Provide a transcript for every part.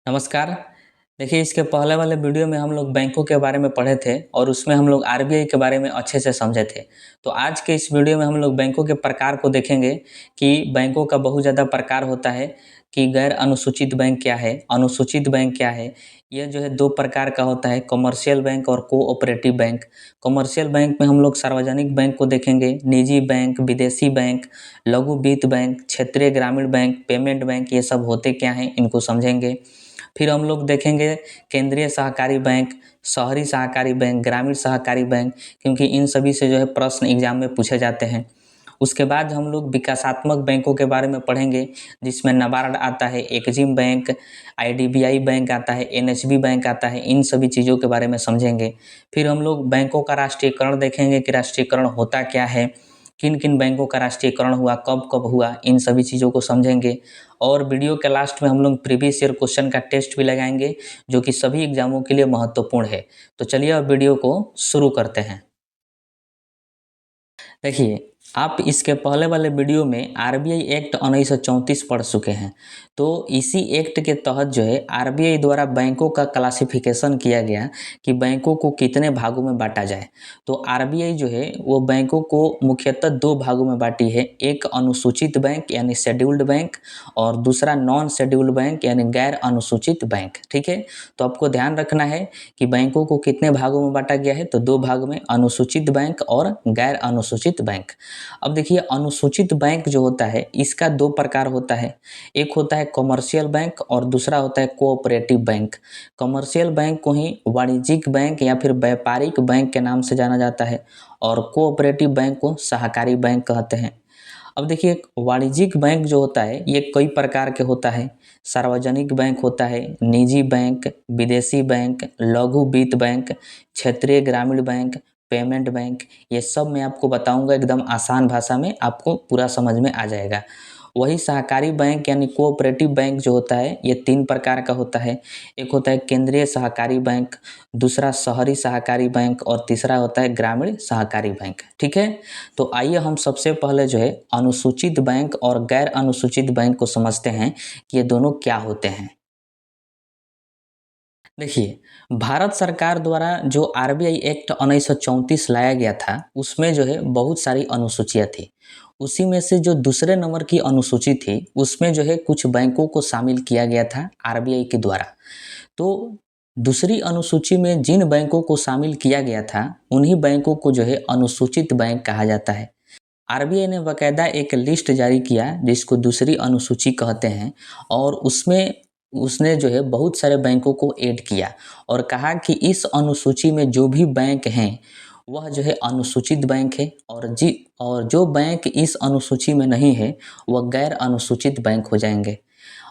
नमस्कार। देखिए, इसके पहले वाले वीडियो में हम लोग बैंकों के बारे में पढ़े थे और उसमें हम लोग आरबीआई के बारे में अच्छे से समझे थे। तो आज के इस वीडियो में हम लोग बैंकों के प्रकार को देखेंगे कि बैंकों का बहुत ज़्यादा प्रकार होता है कि गैर अनुसूचित बैंक क्या है, अनुसूचित बैंक क्या है। ये जो है 2 प्रकार का होता है, कमर्शियल बैंक और कोऑपरेटिव बैंक। कमर्शियल बैंक में हम लोग सार्वजनिक बैंक को देखेंगे, निजी बैंक, विदेशी बैंक, लघु वित्त बैंक, क्षेत्रीय ग्रामीण बैंक, पेमेंट बैंक, ये सब होते क्या हैं, इनको समझेंगे। फिर हम लोग देखेंगे केंद्रीय सहकारी बैंक, शहरी सहकारी बैंक, ग्रामीण सहकारी बैंक, क्योंकि इन सभी से जो है प्रश्न एग्जाम में पूछे जाते हैं। उसके बाद हम लोग विकासात्मक बैंकों के बारे में पढ़ेंगे, जिसमें नाबार्ड आता है, एक्जिम बैंक, आईडीबीआई बैंक आता है, एनएचबी बैंक आता है। इन सभी चीज़ों के बारे में समझेंगे। फिर हम लोग बैंकों का राष्ट्रीयकरण देखेंगे कि राष्ट्रीयकरण होता क्या है, किन किन बैंकों का राष्ट्रीयकरण हुआ, कब कब हुआ, इन सभी चीज़ों को समझेंगे। और वीडियो के लास्ट में हम लोग प्रीवियस ईयर क्वेश्चन का टेस्ट भी लगाएंगे, जो कि सभी एग्जामों के लिए महत्वपूर्ण है। तो चलिए अब वीडियो को शुरू करते हैं। देखिए, आप इसके पहले वाले वीडियो में आरबीआई एक्ट 1934 पढ़ चुके हैं। तो इसी एक्ट के तहत जो है आरबीआई द्वारा बैंकों का क्लासिफिकेशन किया गया कि बैंकों को कितने भागों में बांटा जाए। तो आरबीआई जो है वो बैंकों को मुख्यतः 2 भागों में बांटी है, एक अनुसूचित बैंक यानी शेड्यूल्ड बैंक और दूसरा नॉन शेड्यूल्ड बैंक यानी गैर अनुसूचित बैंक। ठीक है, तो आपको ध्यान रखना है कि बैंकों को कितने भागों में बांटा गया है, तो 2 भाग में, अनुसूचित बैंक और गैर अनुसूचित बैंक। अब देखिए, अनुसूचित बैंक जो होता है इसका 2 प्रकार होता है, एक होता है कमर्शियल बैंक और दूसरा होता है कोऑपरेटिव बैंक। कमर्शियल बैंक को ही वाणिज्यिक बैंक या फिर व्यापारिक बैंक के नाम से जाना जाता है और कोऑपरेटिव बैंक को सहकारी बैंक कहते हैं। अब देखिए, वाणिज्यिक बैंक जो होता है ये कई प्रकार के होता है। सार्वजनिक बैंक होता है, निजी बैंक, विदेशी बैंक, लघु वित्त बैंक, क्षेत्रीय ग्रामीण बैंक, पेमेंट बैंक, ये सब मैं आपको बताऊंगा एकदम आसान भाषा में, आपको पूरा समझ में आ जाएगा। वही सहकारी बैंक यानी कोऑपरेटिव बैंक जो होता है ये 3 प्रकार का होता है, एक होता है केंद्रीय सहकारी बैंक, दूसरा शहरी सहकारी बैंक और तीसरा होता है ग्रामीण सहकारी बैंक। ठीक है, तो आइए हम सबसे पहले जो है अनुसूचित बैंक और गैर अनुसूचित बैंक को समझते हैं कि ये दोनों क्या होते हैं। देखिए, भारत सरकार द्वारा जो आरबीआई एक्ट 1934 लाया गया था, उसमें जो है बहुत सारी अनुसूचियाँ थी। उसी में से जो दूसरे नंबर की अनुसूची थी, उसमें जो है कुछ बैंकों को शामिल किया गया था आरबीआई के द्वारा। तो दूसरी अनुसूची में जिन बैंकों को शामिल किया गया था, उन्हीं बैंकों को जो है अनुसूचित बैंक कहा जाता है। आरबीआई ने बाकायदा एक लिस्ट जारी किया जिसको दूसरी अनुसूची कहते हैं, और उसमें उसने जो है बहुत सारे बैंकों को ऐड किया और कहा कि इस अनुसूची में जो भी बैंक हैं वह जो है अनुसूचित बैंक है, और जो बैंक इस अनुसूची में नहीं है वह गैर अनुसूचित बैंक हो जाएंगे।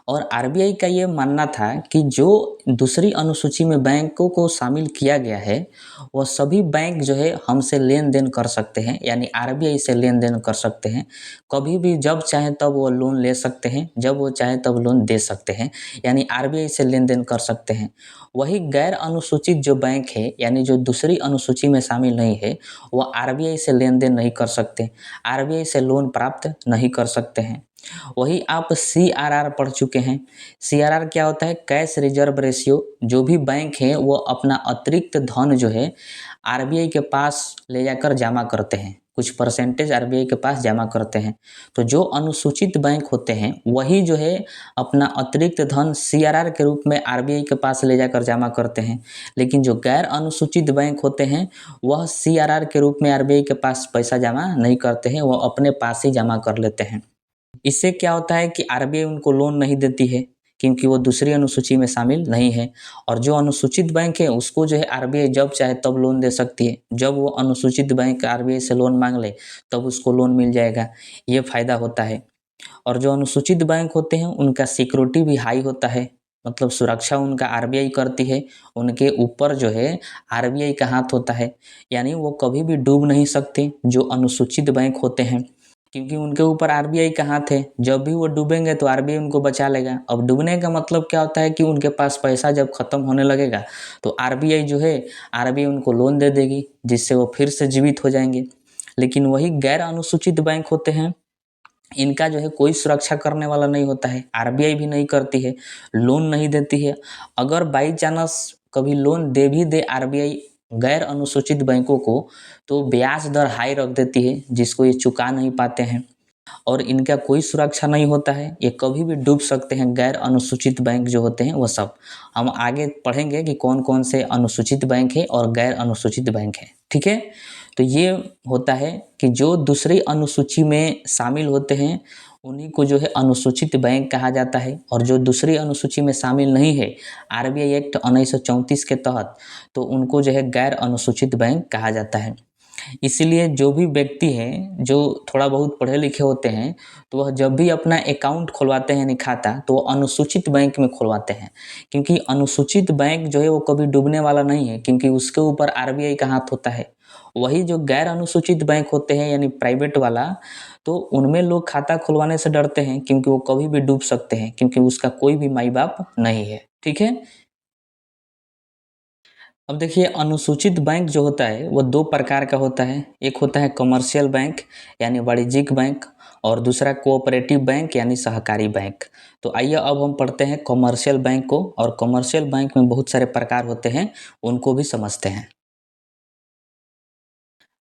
और आरबीआई का ये मानना था कि जो दूसरी अनुसूची में बैंकों को शामिल किया गया है, वह सभी बैंक जो है हमसे लेन-देन कर सकते हैं, यानी आरबीआई से लेन-देन कर सकते हैं। कभी भी जब चाहें तब वो लोन ले सकते हैं, जब वो चाहें तब लोन दे सकते हैं, यानी आरबीआई से लेन-देन कर सकते हैं। वही गैर अनुसूचित जो बैंक है, यानी जो दूसरी अनुसूची में शामिल नहीं है, वह आरबीआई से लेन-देन नहीं कर सकते, आरबीआई से लोन प्राप्त नहीं कर सकते हैं। वही आप सीआरआर पढ़ चुके हैं। सीआरआर क्या होता है? Cash reserve ratio. जो भी बैंक हैं वो अपना अतिरिक्त धन जो है आरबीआई के पास ले जाकर जमा करते हैं, कुछ परसेंटेज आरबीआई के पास जमा करते हैं। तो जो अनुसूचित बैंक होते हैं वही जो है अपना अतिरिक्त धन सीआरआर के रूप में आरबीआई के पास ले जाकर जमा करते हैं। लेकिन जो गैर अनुसूचित बैंक होते हैं वह सीआरआर के रूप में आरबीआई के पास पैसा जमा नहीं करते हैं, वह अपने पास ही जमा कर लेते हैं। इससे क्या होता है कि आरबीआई उनको लोन नहीं देती है, क्योंकि वो दूसरी अनुसूची में शामिल नहीं है। और जो अनुसूचित बैंक है उसको जो है आरबीआई जब चाहे तब लोन दे सकती है। जब वो अनुसूचित बैंक आरबीआई से लोन मांग ले तब उसको लोन मिल जाएगा, ये फ़ायदा होता है। और जो अनुसूचित बैंक होते हैं उनका सिक्योरिटी भी हाई होता है, मतलब सुरक्षा उनका आरबीआई करती है। उनके ऊपर जो है आरबीआई का हाथ होता है, यानी वो कभी भी डूब नहीं सकते जो अनुसूचित बैंक होते हैं, क्योंकि उनके ऊपर आरबीआई का हाथ है। जब भी वो डूबेंगे तो आरबीआई उनको बचा लेगा। अब डूबने का मतलब क्या होता है कि उनके पास पैसा जब खत्म होने लगेगा तो आरबीआई जो है आरबीआई उनको लोन दे देगी, जिससे वो फिर से जीवित हो जाएंगे। लेकिन वही गैर अनुसूचित बैंक होते हैं इनका जो है कोई सुरक्षा करने वाला नहीं होता है, आरबीआई भी नहीं करती है, लोन नहीं देती है। अगर बाई चांस कभी लोन दे भी दे आरबीआई गैर अनुसूचित बैंकों को, तो ब्याज दर हाई रख देती है जिसको ये चुका नहीं पाते हैं, और इनका कोई सुरक्षा नहीं होता है, ये कभी भी डूब सकते हैं। गैर अनुसूचित बैंक जो होते हैं वो सब हम आगे पढ़ेंगे कि कौन कौन से अनुसूचित बैंक है और गैर अनुसूचित बैंक है, ठीक है। तो ये होता है कि जो दूसरी अनुसूची में शामिल होते हैं उन्हीं को जो है अनुसूचित बैंक कहा जाता है, और जो दूसरी अनुसूची में शामिल नहीं है आरबीआई एक्ट 1934 के तहत, तो उनको जो है गैर अनुसूचित बैंक कहा जाता है। इसीलिए जो भी व्यक्ति हैं जो थोड़ा बहुत पढ़े लिखे होते हैं, तो वह जब भी अपना अकाउंट खुलवाते हैं यानी खाता, तो वो अनुसूचित बैंक में खुलवाते हैं, क्योंकि अनुसूचित बैंक जो है वो कभी डूबने वाला नहीं है, क्योंकि उसके ऊपर आरबीआई का हाथ होता है। वही जो गैर अनुसूचित बैंक होते हैं यानी प्राइवेट वाला, तो उनमें लोग खाता खुलवाने से डरते हैं क्योंकि वो कभी भी डूब सकते हैं, क्योंकि उसका कोई भी माई बाप नहीं है, ठीक है। अब देखिए, अनुसूचित बैंक जो होता है वो दो प्रकार का होता है। एक होता है कमर्शियल बैंक यानी वाणिज्यिक बैंक, और दूसरा कोऑपरेटिव बैंक यानी सहकारी बैंक। तो आइए अब हम पढ़ते हैं कमर्शियल बैंक को, और कमर्शियल बैंक में बहुत सारे प्रकार होते हैं, उनको भी समझते हैं।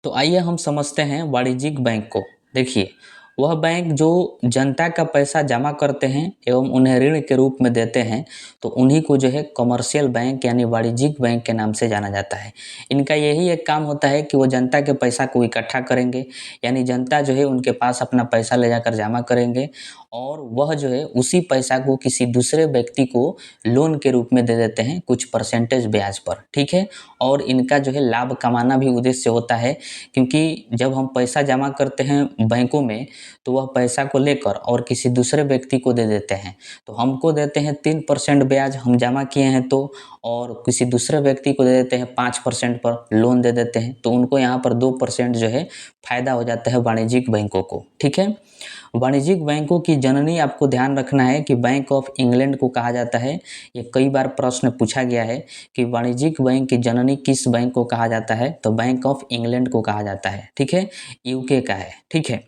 तो आइए हम समझते हैं वाणिज्यिक बैंक को। देखिए, वह बैंक जो जनता का पैसा जमा करते हैं एवं उन्हें ऋण के रूप में देते हैं, तो उन्हीं को जो है कमर्शियल बैंक यानी वाणिज्यिक बैंक के नाम से जाना जाता है। इनका यही एक काम होता है कि वो जनता के पैसा को इकट्ठा करेंगे, यानी जनता जो है उनके पास अपना पैसा ले जाकर जमा करेंगे, और वह जो है उसी पैसा को किसी दूसरे व्यक्ति को लोन के रूप में दे देते हैं कुछ परसेंटेज ब्याज पर, ठीक है। और इनका जो है लाभ कमाना भी उद्देश्य होता है, क्योंकि जब हम पैसा जमा करते हैं बैंकों में, तो वह पैसा को लेकर और किसी दूसरे व्यक्ति को दे देते हैं। तो हमको देते हैं 3% ब्याज हम जमा किए हैं तो, और किसी दूसरे व्यक्ति को दे देते हैं 5% पर लोन दे देते हैं, तो उनको यहाँ पर 2% जो है फायदा हो जाता है वाणिज्यिक बैंकों को, ठीक है। वाणिज्यिक बैंकों की जननी आपको ध्यान रखना है कि बैंक ऑफ इंग्लैंड को कहा जाता है। ये कई बार प्रश्न पूछा गया है कि वाणिज्यिक बैंक की जननी किस बैंक को कहा जाता है, तो बैंक ऑफ इंग्लैंड को कहा जाता है, ठीक है, यूके का है, ठीक है।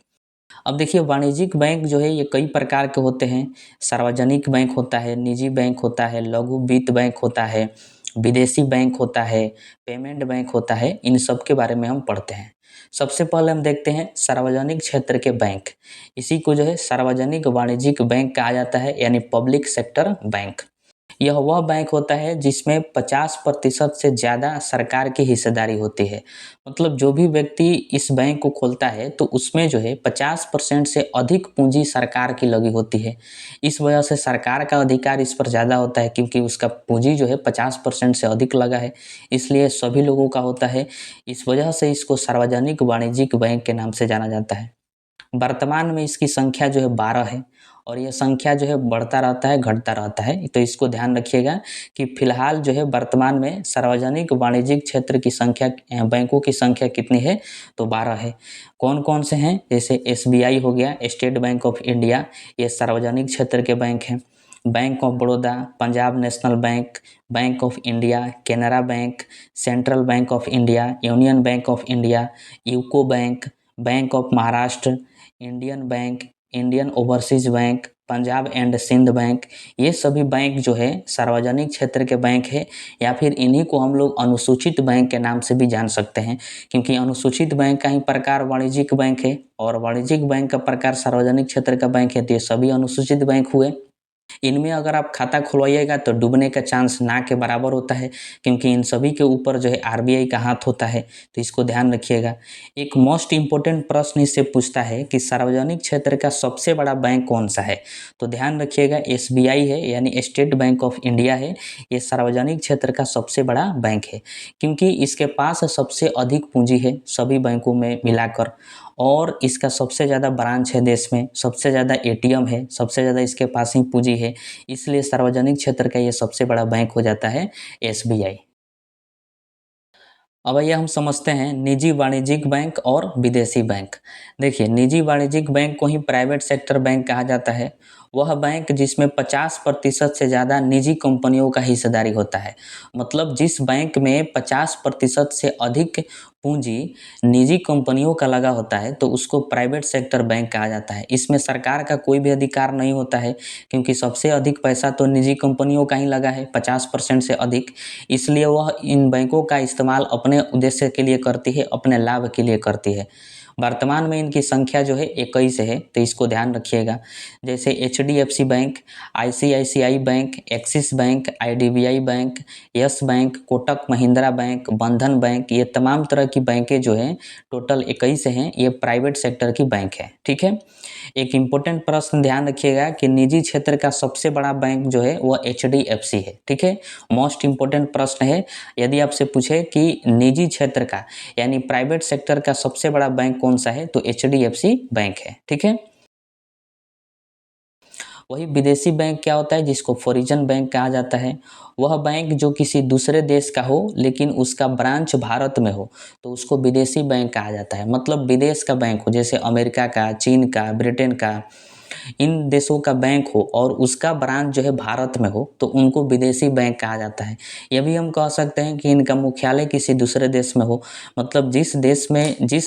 अब देखिए, वाणिज्यिक बैंक जो है ये कई प्रकार के होते हैं। सार्वजनिक बैंक होता है, निजी बैंक होता है, लघु वित्त बैंक होता है, विदेशी बैंक होता है, पेमेंट बैंक होता है। इन सब के बारे में हम पढ़ते हैं। सबसे पहले हम देखते हैं सार्वजनिक क्षेत्र के बैंक। इसी को जो है सार्वजनिक वाणिज्यिक बैंक कहा जाता है, यानी पब्लिक सेक्टर बैंक। यह वह बैंक होता है जिसमें 50% से ज़्यादा सरकार की हिस्सेदारी होती है। मतलब जो भी व्यक्ति इस बैंक को खोलता है, तो उसमें जो है 50% से अधिक पूंजी सरकार की लगी होती है। इस वजह से सरकार का अधिकार इस पर ज़्यादा होता है, क्योंकि उसका पूंजी जो है 50% से अधिक लगा है, इसलिए सभी लोगों का होता है। इस वजह से इसको सार्वजनिक वाणिज्यिक बैंक के नाम से जाना जाता है। वर्तमान में इसकी संख्या जो है 12 है, और यह संख्या जो है बढ़ता रहता है, घटता रहता है। तो इसको ध्यान रखिएगा कि फिलहाल जो है वर्तमान में सार्वजनिक वाणिज्यिक क्षेत्र की संख्या, बैंकों की संख्या कितनी है, तो 12 है। कौन कौन से हैं, जैसे एसबीआई हो गया, स्टेट बैंक ऑफ इंडिया, ये सार्वजनिक क्षेत्र के बैंक हैं। Bank of Baroda, Punjab national bank, bank of India, Canara bank, central bank of India, union bank of India, UCO bank, bank of Maharashtra, Indian bank, Indian overseas bank, Punjab and Sindh bank. ये सभी bank जो है सार्वजनिक क्षेत्र के बैंक है, या फिर इन्हीं को हम लोग अनुसूचित बैंक के नाम से भी जान सकते हैं, क्योंकि अनुसूचित बैंक का ही प्रकार वाणिज्यिक बैंक है, और वाणिज्यिक बैंक का प्रकार सार्वजनिक क्षेत्र का बैंक है, तो ये सभी अनुसूचित बैंक हुए। इनमें अगर आप खाता खुलवाइएगा तो डूबने का चांस ना के बराबर होता है, क्योंकि इन सभी के ऊपर जो है आरबीआई का हाथ होता है, तो इसको ध्यान रखिएगा। एक मोस्ट इम्पोर्टेंट प्रश्न इससे पूछता है कि सार्वजनिक क्षेत्र का सबसे बड़ा बैंक कौन सा है, तो ध्यान रखिएगा एसबीआई है, यानी स्टेट बैंक ऑफ इंडिया है। ये सार्वजनिक क्षेत्र का सबसे बड़ा बैंक है, क्योंकि इसके पास सबसे अधिक पूंजी है सभी बैंकों में मिलाकर, और इसका सबसे ज़्यादा ब्रांच है देश में, सबसे ज़्यादा एटीएम है, सबसे ज़्यादा इसके पास ही पूंजी है, इसलिए सार्वजनिक क्षेत्र का ये सबसे बड़ा बैंक हो जाता है एसबीआई। अब आइए हम समझते हैं निजी वाणिज्यिक बैंक और विदेशी बैंक। देखिए, निजी वाणिज्यिक बैंक को ही प्राइवेट सेक्टर बैंक कहा जाता है। वह बैंक जिसमें 50% से ज़्यादा निजी कंपनियों का हिस्सेदारी होता है। मतलब जिस बैंक में 50% से अधिक पूंजी निजी कंपनियों का लगा होता है तो उसको प्राइवेट सेक्टर बैंक कहा जाता है। इसमें सरकार का कोई भी अधिकार नहीं होता है, क्योंकि सबसे अधिक पैसा तो निजी कंपनियों का ही लगा है, 50% से अधिक। इसलिए वह इन बैंकों का इस्तेमाल अपने उद्देश्य के लिए करती है, अपने लाभ के लिए करती है। वर्तमान में इनकी संख्या जो है 21 है, तो इसको ध्यान रखिएगा। जैसे HDFC bank, ICICI bank, axis bank, IDBI bank, yes bank, Kotak Mahindra bank, बंधन बैंक, ये तमाम तरह की बैंकें जो हैं टोटल 21 हैं, ये प्राइवेट सेक्टर की बैंक है। ठीक है। एक इम्पोर्टेंट प्रश्न ध्यान रखिएगा कि निजी क्षेत्र का सबसे बड़ा बैंक जो है वह एचडीएफसी है। ठीक है, मोस्ट इम्पोर्टेंट प्रश्न है। यदि आपसे पूछे कि निजी क्षेत्र का यानी प्राइवेट सेक्टर का सबसे बड़ा बैंक कौन सा है, तो एचडीएफसी बैंक है। ठीक है। वही विदेशी बैंक क्या होता है, जिसको फॉरिन बैंक कहा जाता है। वह बैंक जो किसी दूसरे देश का हो लेकिन उसका ब्रांच भारत में हो तो उसको विदेशी बैंक कहा जाता है। मतलब विदेश का बैंक हो, जैसे अमेरिका का, चीन का, ब्रिटेन का, इन देशों का बैंक हो और उसका ब्रांच जो है भारत में हो तो उनको विदेशी बैंक कहा जाता है। यह भी हम कह सकते हैं कि इनका मुख्यालय किसी दूसरे देश में हो। मतलब जिस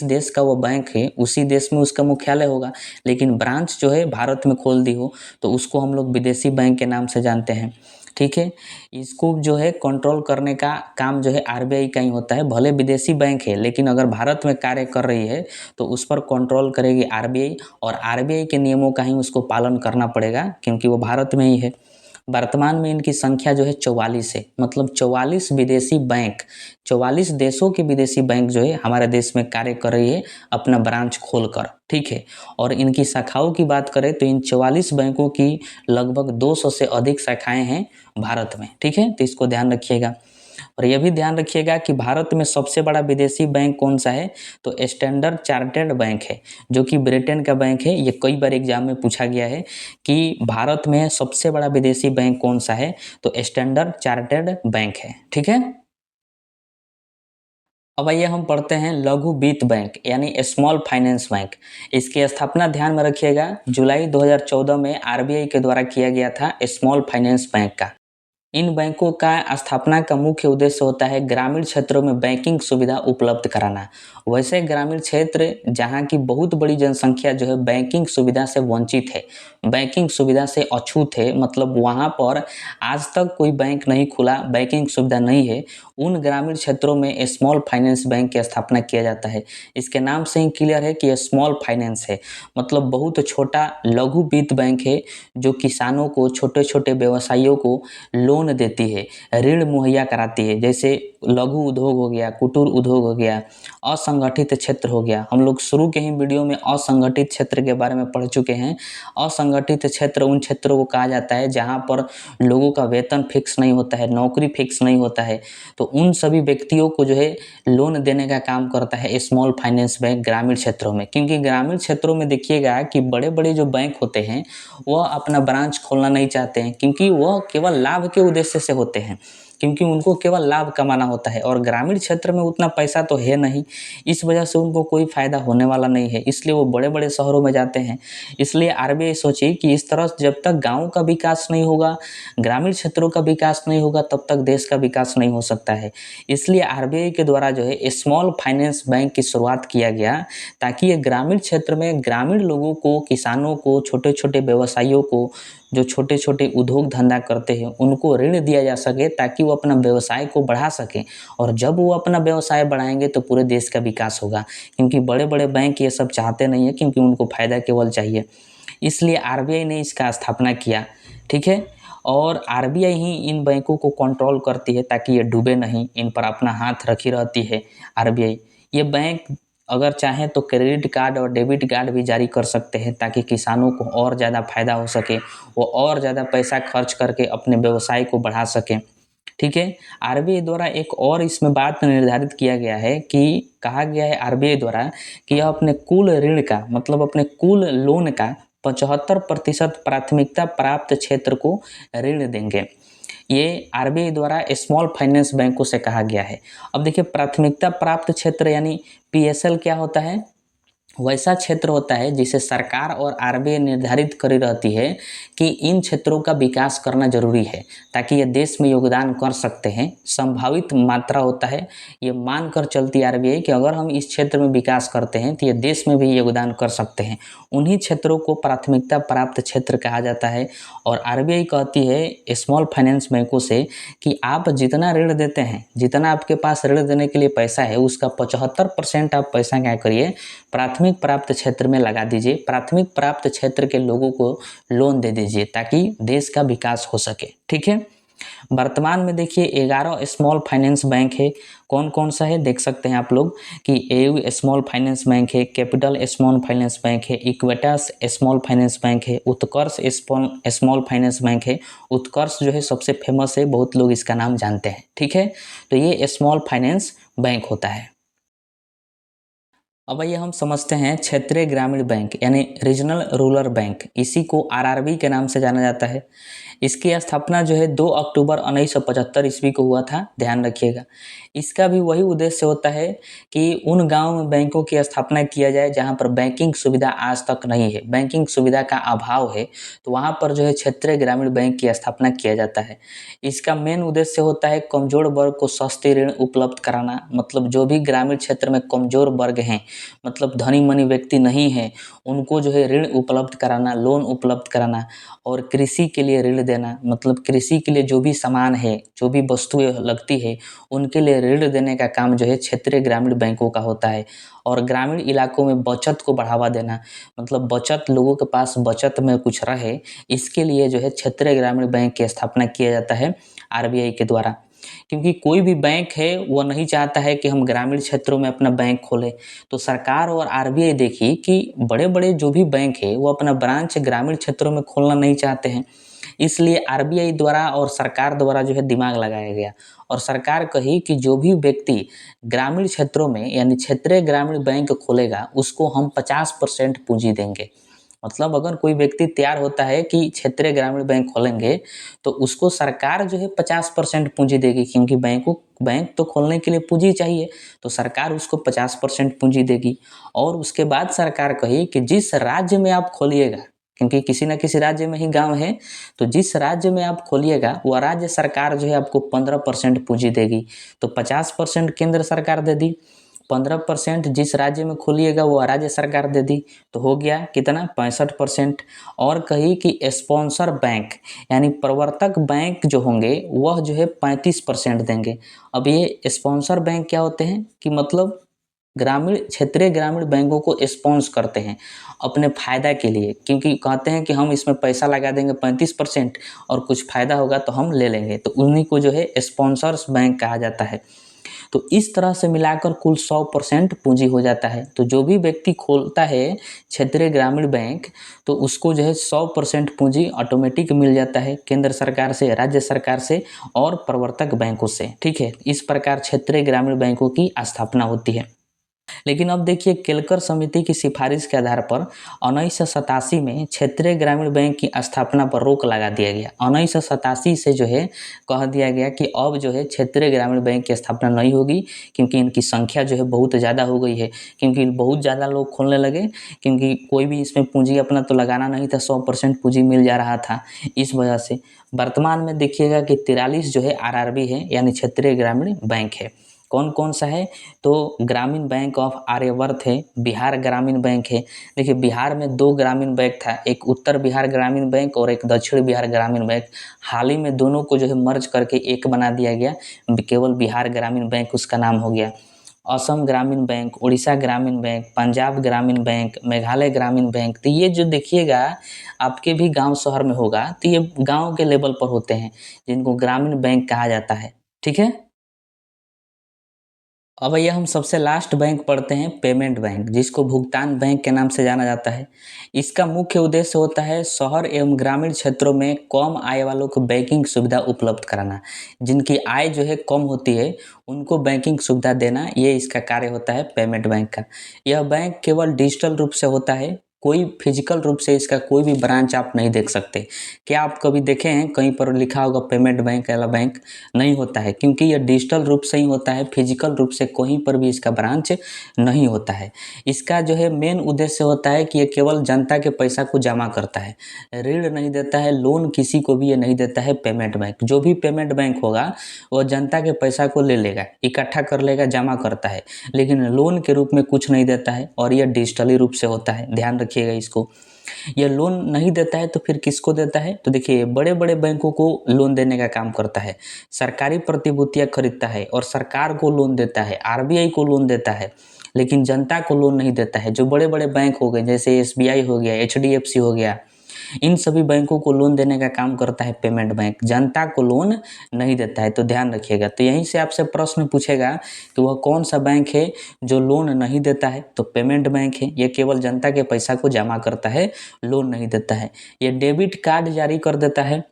देश का वो बैंक है उसी देश में उसका मुख्यालय होगा, लेकिन ब्रांच जो है भारत में खोल दी हो तो उसको हम लोग विदेशी बैंक के नाम से जानते हैं। ठीक है। इसको जो है कंट्रोल करने का काम जो है आरबीआई का ही होता है। भले विदेशी बैंक है लेकिन अगर भारत में कार्य कर रही है तो उस पर कंट्रोल करेगी आरबीआई, और आरबीआई के नियमों का ही उसको पालन करना पड़ेगा क्योंकि वो भारत में ही है। वर्तमान में इनकी संख्या जो है 44 है। मतलब 44 विदेशी बैंक, 44 देशों के विदेशी बैंक जो है हमारे देश में कार्य कर रही है अपना ब्रांच खोलकर। ठीक है। और इनकी शाखाओं की बात करें तो इन 44 बैंकों की लगभग 200 से अधिक शाखाएं हैं भारत में। ठीक है, तो इसको ध्यान रखिएगा। और यह भी ध्यान रखिएगा कि भारत में सबसे बड़ा विदेशी बैंक कौन सा है, तो स्टैंडर्ड चार्टर्ड बैंक है, जो कि ब्रिटेन का बैंक है। ये कई बार एग्जाम में पूछा गया है कि भारत में सबसे बड़ा विदेशी बैंक कौन सा है, तो स्टैंडर्ड चार्टर्ड बैंक है। ठीक है। अब आइए हम पढ़ते हैं लघु वित्त बैंक यानी स्मॉल फाइनेंस बैंक। इसकी स्थापना ध्यान में रखिएगा जुलाई 2014 में आरबीआई के द्वारा किया गया था स्मॉल फाइनेंस बैंक का। इन बैंकों का स्थापना का मुख्य उद्देश्य होता है ग्रामीण क्षेत्रों में बैंकिंग सुविधा उपलब्ध कराना। वैसे ग्रामीण क्षेत्र जहां की बहुत बड़ी जनसंख्या जो है बैंकिंग सुविधा से वंचित है, बैंकिंग सुविधा से अछूत है, मतलब वहां पर आज तक कोई बैंक नहीं खुला, बैंकिंग सुविधा नहीं है, उन ग्रामीण क्षेत्रों में स्मॉल फाइनेंस बैंक की स्थापना किया जाता है। इसके नाम से ही क्लियर है कि स्मॉल फाइनेंस है, मतलब बहुत छोटा लघु वित्त बैंक है जो किसानों को, छोटे छोटे व्यवसायियों को लोन देती है, ऋण मुहैया कराती है। जैसे लघु उद्योग हो गया, कुटीर उद्योग हो गया, असंगठित क्षेत्र हो गया। हम लोग शुरू के ही वीडियो में असंगठित क्षेत्र के बारे में पढ़ चुके हैं। असंगठित क्षेत्र उन क्षेत्रों को कहा जाता है जहां पर लोगों का वेतन फिक्स नहीं होता है, नौकरी फिक्स नहीं होता है, तो उन सभी व्यक्तियों को जो है लोन देने का काम करता है स्मॉल फाइनेंस बैंक ग्रामीण क्षेत्रों में। क्योंकि ग्रामीण क्षेत्रों में देखिएगा कि बड़े बड़े जो बैंक होते हैं वह अपना ब्रांच खोलना नहीं चाहते हैं, क्योंकि वह केवल लाभ के उद्देश्य से होते हैं, क्योंकि उनको केवल लाभ कमाना होता है और ग्रामीण क्षेत्र में उतना पैसा तो है नहीं, इस वजह से उनको कोई फ़ायदा होने वाला नहीं है, इसलिए वो बड़े बड़े शहरों में जाते हैं। इसलिए आरबीआई सोची कि इस तरह जब तक गाँव का विकास नहीं होगा, ग्रामीण क्षेत्रों का विकास नहीं होगा, तब तक देश का विकास नहीं हो सकता है। इसलिए आरबीआई के द्वारा जो है स्मॉल फाइनेंस बैंक की शुरुआत किया गया, ताकि ये ग्रामीण क्षेत्र में ग्रामीण लोगों को, किसानों को, छोटे छोटे व्यवसायियों को, जो छोटे छोटे उद्योग धंधा करते हैं, उनको ऋण दिया जा सके ताकि वो अपना व्यवसाय को बढ़ा सकें। और जब वो अपना व्यवसाय बढ़ाएंगे तो पूरे देश का विकास होगा, क्योंकि बड़े बड़े बैंक ये सब चाहते नहीं है, क्योंकि उनको फ़ायदा केवल चाहिए। इसलिए आरबीआई ने इसका स्थापना किया। ठीक है। और आरबीआई ही इन बैंकों को कंट्रोल करती है ताकि ये डूबे नहीं, इन पर अपना हाथ रखी रहती है आरबीआई। ये बैंक अगर चाहें तो क्रेडिट कार्ड और डेबिट कार्ड भी जारी कर सकते हैं ताकि किसानों को और ज़्यादा फायदा हो सके, वो और ज़्यादा पैसा खर्च करके अपने व्यवसाय को बढ़ा सकें। ठीक है। आरबीआई द्वारा एक और इसमें बात निर्धारित किया गया है कि कहा गया है आरबीआई द्वारा कि यह अपने कुल ऋण का, मतलब अपने कुल लोन का 75% प्राथमिकता प्राप्त क्षेत्र को ऋण देंगे। ये आरबीआई द्वारा स्मॉल फाइनेंस बैंकों से कहा गया है। अब देखिए प्राथमिकता प्राप्त क्षेत्र यानी पीएसएल क्या होता है, वैसा क्षेत्र होता है जिसे सरकार और आरबीआई निर्धारित करी रहती है कि इन क्षेत्रों का विकास करना जरूरी है ताकि ये देश में योगदान कर सकते हैं। संभावित मात्रा होता है, ये मान कर चलती है आरबीआई कि अगर हम इस क्षेत्र में विकास करते हैं तो ये देश में भी योगदान कर सकते हैं। उन्हीं क्षेत्रों को प्राथमिकता प्राप्त क्षेत्र कहा जाता है। और आरबीआई कहती है स्मॉल फाइनेंस बैंकों से कि आप जितना ऋण देते हैं, जितना आपके पास ऋण देने के लिए पैसा है, उसका 75% आप पैसा क्या करिए, प्राथमिक प्राप्त क्षेत्र में लगा दीजिए। प्राथमिक प्राप्त क्षेत्र के लोगों को लोन दे दीजिए ताकि देश का विकास हो सके। ठीक है। वर्तमान में देखिए 11 स्मॉल फाइनेंस बैंक है। कौन कौन सा है देख सकते हैं आप लोग कि एयू स्मॉल फाइनेंस बैंक है, कैपिटल स्मॉल फाइनेंस बैंक है, इक्वेटास स्मॉल फाइनेंस बैंक है, उत्कर्ष स्मॉल फाइनेंस बैंक है। उत्कर्ष जो है सबसे फेमस है, बहुत लोग इसका नाम जानते हैं। ठीक है, तो ये स्मॉल फाइनेंस बैंक होता है। अब ये हम समझते हैं क्षेत्रीय ग्रामीण बैंक यानी रीजनल रूरल बैंक, इसी को आरआरबी के नाम से जाना जाता है। इसकी स्थापना जो है 2 अक्टूबर 1975 ईस्वी को हुआ था, ध्यान रखिएगा। इसका भी वही उद्देश्य होता है कि उन गांव में बैंकों की स्थापना किया जाए जहां पर बैंकिंग सुविधा आज तक नहीं है, बैंकिंग सुविधा का अभाव है, तो वहां पर जो है क्षेत्रीय ग्रामीण बैंक की स्थापना किया जाता है। इसका मेन उद्देश्य होता है कमजोर वर्ग को सस्ते ऋण उपलब्ध कराना। मतलब जो भी ग्रामीण क्षेत्र में कमजोर वर्ग हैं, मतलब धनी मनी व्यक्ति नहीं है, उनको जो है ऋण उपलब्ध कराना, लोन उपलब्ध कराना। और कृषि के लिए ऋण देना, मतलब कृषि के लिए जो भी सामान है, जो भी वस्तुएं लगती है, उनके लिए ऋण देने का काम जो है क्षेत्रीय ग्रामीण बैंकों का होता है। और ग्रामीण इलाकों में बचत को बढ़ावा देना, मतलब बचत, लोगों के पास बचत में कुछ रहे, इसके लिए जो है क्षेत्रीय ग्रामीण बैंक की स्थापना किया जाता है आरबीआई के द्वारा। क्योंकि कोई भी बैंक है वो नहीं चाहता है कि हम ग्रामीण क्षेत्रों में अपना बैंक खोलें। तो सरकार और आरबीआई देखिए कि बड़े बड़े जो भी बैंक है वो अपना ब्रांच ग्रामीण क्षेत्रों में खोलना नहीं चाहते हैं। इसलिए आरबीआई द्वारा और सरकार द्वारा जो है दिमाग लगाया गया और सरकार कही कि जो भी व्यक्ति ग्रामीण क्षेत्रों में यानी क्षेत्रीय ग्रामीण बैंक खोलेगा उसको हम 50% पूंजी देंगे। मतलब अगर कोई व्यक्ति तैयार होता है कि क्षेत्रीय ग्रामीण बैंक खोलेंगे तो उसको सरकार जो है 50% पूंजी देगी, क्योंकि बैंक तो खोलने के लिए पूंजी चाहिए, तो सरकार उसको 50% पूंजी देगी। और उसके बाद सरकार कही कि जिस राज्य में आप खोलिएगा, क्योंकि किसी न किसी राज्य में ही गांव है, तो जिस राज्य में आप खोलिएगा वह राज्य सरकार जो है आपको 15% पूंजी देगी। तो 50% केंद्र सरकार दे दी, 15% जिस राज्य में खोलिएगा वो राज्य सरकार दे दी, तो हो गया कितना, 65%। और कही कि स्पॉन्सर बैंक यानी प्रवर्तक बैंक जो होंगे वह जो है 35% देंगे। अब ये स्पॉन्सर बैंक क्या होते हैं कि मतलब ग्रामीण क्षेत्रीय ग्रामीण बैंकों को स्पॉन्स करते हैं अपने फायदा के लिए, क्योंकि कहते हैं कि हम इसमें पैसा लगा देंगे 35% और कुछ फायदा होगा तो हम ले लेंगे, तो उन्हीं को जो है स्पॉन्सर्स बैंक कहा जाता है। तो इस तरह से मिलाकर कुल 100% पूंजी हो जाता है। तो जो भी व्यक्ति खोलता है क्षेत्रीय ग्रामीण बैंक तो उसको जो है 100% पूंजी ऑटोमेटिक मिल जाता है केंद्र सरकार से, राज्य सरकार से और प्रवर्तक बैंकों से। ठीक है, इस प्रकार क्षेत्रीय ग्रामीण बैंकों की स्थापना होती है। लेकिन अब देखिए केलकर समिति की सिफारिश के आधार पर 1987 में क्षेत्रीय ग्रामीण बैंक की स्थापना पर रोक लगा दिया गया। 1987 से जो है कह दिया गया कि अब जो है क्षेत्रीय ग्रामीण बैंक की स्थापना नहीं होगी, क्योंकि इनकी संख्या जो है बहुत ज़्यादा हो गई है, क्योंकि बहुत ज़्यादा लोग खोलने लगे, क्योंकि कोई भी इसमें पूंजी अपना तो लगाना नहीं था, 100% पूंजी मिल जा रहा था, इस वजह से। वर्तमान में देखिएगा कि 43 जो है आरआरबी है यानी क्षेत्रीय ग्रामीण बैंक है। कौन कौन सा है, तो ग्रामीण बैंक ऑफ आर्यवर्त है, बिहार ग्रामीण बैंक है। देखिए बिहार में 2 ग्रामीण बैंक था, एक उत्तर बिहार ग्रामीण बैंक और एक दक्षिण बिहार ग्रामीण बैंक। हाल ही में दोनों को जो है मर्ज करके एक बना दिया गया, केवल बिहार ग्रामीण बैंक उसका नाम हो गया। असम ग्रामीण बैंक, उड़ीसा ग्रामीण बैंक, पंजाब ग्रामीण बैंक, मेघालय ग्रामीण बैंक। तो ये जो देखिएगा आपके भी गांव शहर में होगा, तो ये गांव के लेवल पर होते हैं जिनको ग्रामीण बैंक कहा जाता है। ठीक है। अब भैया हम सबसे लास्ट बैंक पढ़ते हैं पेमेंट बैंक, जिसको भुगतान बैंक के नाम से जाना जाता है। इसका मुख्य उद्देश्य होता है शहर एवं ग्रामीण क्षेत्रों में कम आय वालों को बैंकिंग सुविधा उपलब्ध कराना। जिनकी आय जो है कम होती है उनको बैंकिंग सुविधा देना, ये इसका कार्य होता है पेमेंट बैंक का। यह बैंक केवल डिजिटल रूप से होता है, कोई फिजिकल रूप से इसका कोई भी ब्रांच आप नहीं देख सकते। क्या आप कभी देखे हैं कहीं पर लिखा होगा पेमेंट बैंक वाला बैंक? नहीं होता है, क्योंकि यह डिजिटल रूप से ही होता है, फिजिकल रूप से कहीं पर भी इसका ब्रांच नहीं होता है। इसका जो है मेन उद्देश्य होता है कि ये केवल जनता के पैसा को जमा करता है, ऋण नहीं देता है, लोन किसी को भी ये नहीं देता है। पेमेंट बैंक, जो भी पेमेंट बैंक होगा वो जनता के पैसा को ले लेगा, इकट्ठा कर लेगा, जमा करता है, लेकिन लोन के रूप में कुछ नहीं देता है, और यह डिजिटली रूप से होता है, ध्यान रखिएगा इसको। ये लोन नहीं देता है तो फिर किसको देता है? तो देखिए, बड़े बड़े बैंकों को लोन देने का काम करता है, सरकारी प्रतिभूतियां खरीदता है और सरकार को लोन देता है, आरबीआई को लोन देता है, लेकिन जनता को लोन नहीं देता है। जो बड़े बड़े बैंक हो गए, जैसे एसबीआई हो गया, एचडीएफसी हो गया, इन सभी बैंकों को लोन देने का काम करता है पेमेंट बैंक, जनता को लोन नहीं देता है, तो ध्यान रखिएगा। तो यहीं से आपसे प्रश्न पूछेगा कि वह कौन सा बैंक है जो लोन नहीं देता है? तो पेमेंट बैंक है, ये केवल जनता के पैसा को जमा करता है, लोन नहीं देता है। ये डेबिट कार्ड जारी कर देता है,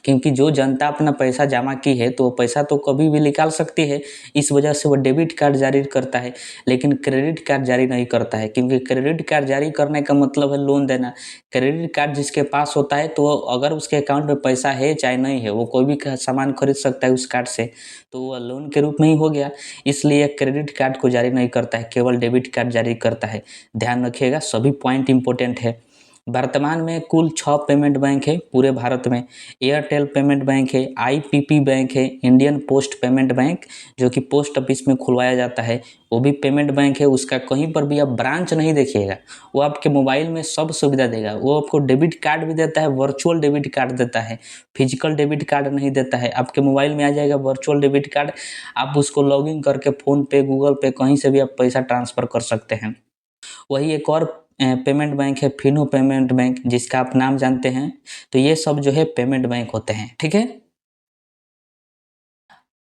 क्योंकि जो जनता अपना पैसा जमा की है तो वो पैसा तो कभी भी निकाल सकती है, इस वजह से वो डेबिट कार्ड जारी करता है, लेकिन क्रेडिट कार्ड जारी नहीं करता है, क्योंकि क्रेडिट कार्ड जारी करने का मतलब है लोन देना। क्रेडिट कार्ड जिसके पास होता है, तो अगर उसके अकाउंट में पैसा है चाहे नहीं है, वो कोई भी सामान खरीद सकता है उस कार्ड से, तो वह लोन के रूप में ही हो गया। इसलिए क्रेडिट कार्ड को जारी नहीं करता है, केवल डेबिट कार्ड जारी करता है। ध्यान रखिएगा, सभी पॉइंट इंपॉर्टेंट है। वर्तमान में कुल 6 पेमेंट बैंक है पूरे भारत में। एयरटेल पेमेंट बैंक है, आईपीपी बैंक है, इंडियन पोस्ट पेमेंट बैंक जो कि पोस्ट ऑफिस में खुलवाया जाता है, वो भी पेमेंट बैंक है। उसका कहीं पर भी आप ब्रांच नहीं देखिएगा, वो आपके मोबाइल में सब सुविधा देगा। वो आपको डेबिट कार्ड भी देता है, वर्चुअल डेबिट कार्ड देता है, फिजिकल डेबिट कार्ड नहीं देता है। आपके मोबाइल में आ जाएगा वर्चुअल डेबिट कार्ड, आप उसको लॉगिन करके फ़ोन पे, गूगल पे, कहीं से भी आप पैसा ट्रांसफ़र कर सकते हैं। वही एक और पेमेंट बैंक है, फिनो पेमेंट बैंक, जिसका आप नाम जानते हैं। तो ये सब जो है पेमेंट बैंक होते हैं, ठीक है।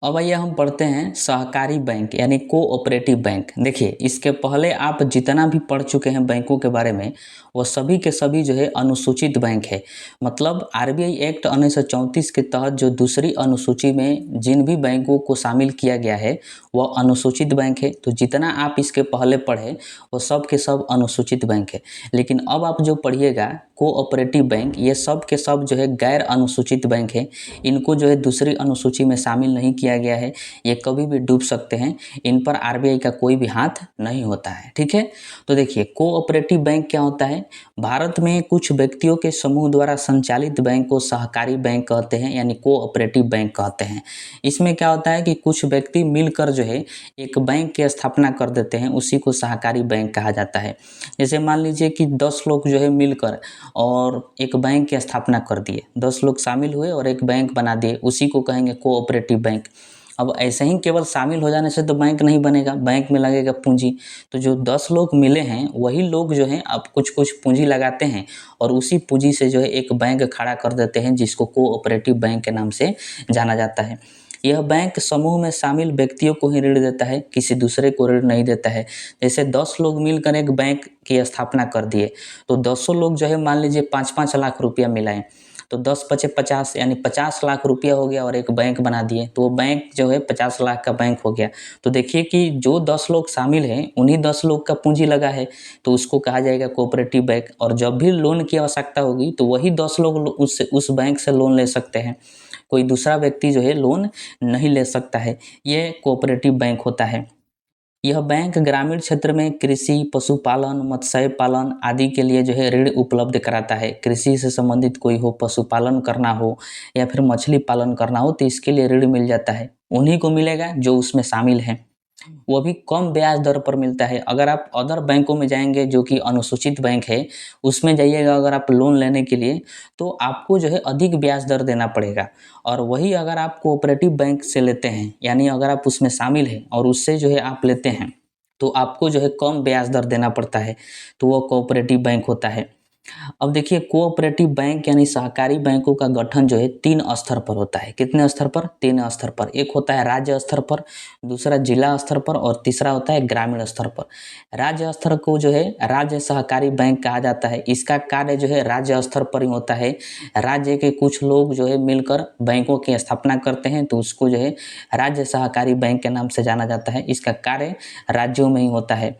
अब आइए हम पढ़ते हैं सहकारी बैंक यानी कोऑपरेटिव बैंक। देखिए, इसके पहले आप जितना भी पढ़ चुके हैं बैंकों के बारे में, वो सभी के सभी जो है अनुसूचित बैंक है। मतलब आरबीआई एक्ट 1934 के तहत जो दूसरी अनुसूची में जिन भी बैंकों को शामिल किया गया है वह अनुसूचित बैंक है। तो जितना आप इसके पहले पढ़े वो सब के सब अनुसूचित बैंक है। लेकिन अब आप जो पढ़िएगा कोऑपरेटिव बैंक, ये सब के सब जो है गैर अनुसूचित बैंक है। इनको जो है दूसरी अनुसूची में शामिल नहीं किया गया है, ये कभी भी डूब सकते हैं, इन पर आरबीआई का कोई भी हाथ नहीं होता है, ठीक है। तो देखिए, कोऑपरेटिव बैंक क्या होता है? भारत में कुछ व्यक्तियों के समूह द्वारा संचालित बैंक को सहकारी बैंक कहते हैं, यानी कोऑपरेटिव बैंक कहते हैं। इसमें क्या होता है कि कुछ व्यक्ति मिलकर जो है एक बैंक की स्थापना कर देते हैं, उसी को सहकारी बैंक कहा जाता है। जैसे मान लीजिए कि 10 लोग जो है मिलकर और एक बैंक की स्थापना कर दिए, 10 लोग शामिल हुए और एक बैंक बना दिए, उसी को कहेंगे कोऑपरेटिव बैंक। अब ऐसे ही केवल शामिल हो जाने से तो बैंक नहीं बनेगा, बैंक में लगेगा पूंजी। तो जो 10 लोग मिले हैं वही लोग जो हैं अब कुछ कुछ पूंजी लगाते हैं और उसी पूंजी से जो है एक बैंक खड़ा कर देते हैं, जिसको कोऑपरेटिव बैंक के नाम से जाना जाता है। यह बैंक समूह में शामिल व्यक्तियों को ही ऋण देता है, किसी दूसरे को ऋण नहीं देता है। जैसे 10 लोग मिलकर एक बैंक की स्थापना कर दिए, तो 10 लोग जो है मान लीजिए 5-5 लाख रुपया मिलाएं, तो 10 पचे 50 यानी 50 लाख रुपया हो गया और एक बैंक बना दिए, तो वो बैंक जो है 50 लाख का बैंक हो गया। तो देखिए कि जो 10 लोग शामिल हैं उन्हीं 10 लोग का पूंजी लगा है, तो उसको कहा जाएगा कोऑपरेटिव बैंक। और जब भी लोन की आवश्यकता होगी तो वही 10 लोग उस बैंक से लोन ले सकते हैं, कोई दूसरा व्यक्ति जो है लोन नहीं ले सकता है। ये कोऑपरेटिव बैंक होता है। यह बैंक ग्रामीण क्षेत्र में कृषि, पशुपालन, मत्स्य पालन आदि के लिए जो है ऋण उपलब्ध कराता है। कृषि से संबंधित कोई हो, पशुपालन करना हो या फिर मछली पालन करना हो, तो इसके लिए ऋण मिल जाता है। उन्हीं को मिलेगा जो उसमें शामिल हैं। वो भी कम ब्याज दर पर मिलता है। अगर आप अदर बैंकों में जाएंगे जो कि अनुसूचित बैंक है, उसमें जाइएगा अगर आप लोन लेने के लिए, तो आपको जो है अधिक ब्याज दर देना पड़ेगा। और वही अगर आप कोऑपरेटिव बैंक से लेते हैं, यानी अगर आप उसमें शामिल हैं और उससे जो है आप लेते हैं, तो आपको जो है कम ब्याज दर देना पड़ता है, तो वो कोऑपरेटिव बैंक होता है। अब देखिए, कोऑपरेटिव बैंक यानी सहकारी बैंकों का गठन जो है 3 स्तर पर होता है। कितने स्तर पर? 3 स्तर पर। एक होता है राज्य स्तर पर, दूसरा जिला स्तर पर और तीसरा होता है ग्रामीण स्तर पर। राज्य स्तर को जो है राज्य सहकारी बैंक कहा जाता है। इसका कार्य जो है राज्य स्तर पर ही होता है। राज्य के कुछ लोग जो है मिलकर बैंकों की स्थापना करते हैं, तो उसको जो है राज्य सहकारी बैंक के नाम से जाना जाता है। इसका कार्य राज्यों में ही होता है।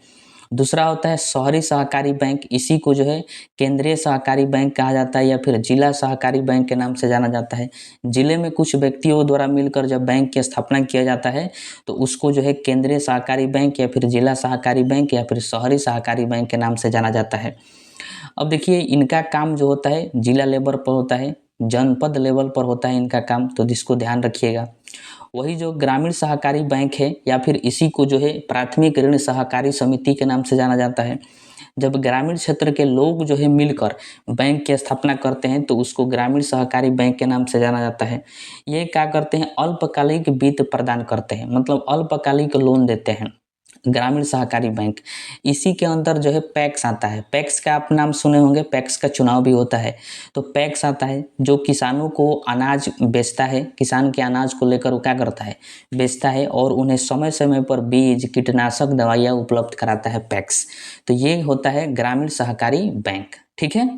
दूसरा होता है शहरी सहकारी बैंक, इसी को जो है केंद्रीय सहकारी बैंक कहा जाता है या फिर जिला सहकारी बैंक के नाम से जाना जाता है। जिले में कुछ व्यक्तियों द्वारा मिलकर जब बैंक की स्थापना किया जाता है तो उसको जो है केंद्रीय सहकारी बैंक या फिर जिला सहकारी बैंक या फिर शहरी सहकारी बैंक के नाम से जाना जाता है। अब देखिए इनका काम जो होता है जिला लेवल पर होता है, जनपद लेवल पर होता है इनका काम, तो जिसको ध्यान रखिएगा। वही जो ग्रामीण सहकारी बैंक है या फिर इसी को जो है प्राथमिक ऋण सहकारी समिति के नाम से जाना जाता है। जब ग्रामीण क्षेत्र के लोग जो है मिलकर बैंक की स्थापना करते हैं तो उसको ग्रामीण सहकारी बैंक के नाम से जाना जाता है। ये क्या करते हैं, अल्पकालिक वित्त प्रदान करते हैं, मतलब अल्पकालिक लोन देते हैं ग्रामीण सहकारी बैंक। इसी के अंदर जो है पैक्स आता है। पैक्स का आप नाम सुने होंगे, पैक्स का चुनाव भी होता है। तो पैक्स आता है जो किसानों को अनाज बेचता है, किसान के अनाज को लेकर वो क्या करता है, बेचता है और उन्हें समय समय पर बीज कीटनाशक दवाइयाँ उपलब्ध कराता है पैक्स। तो ये होता है ग्रामीण सहकारी बैंक। ठीक है।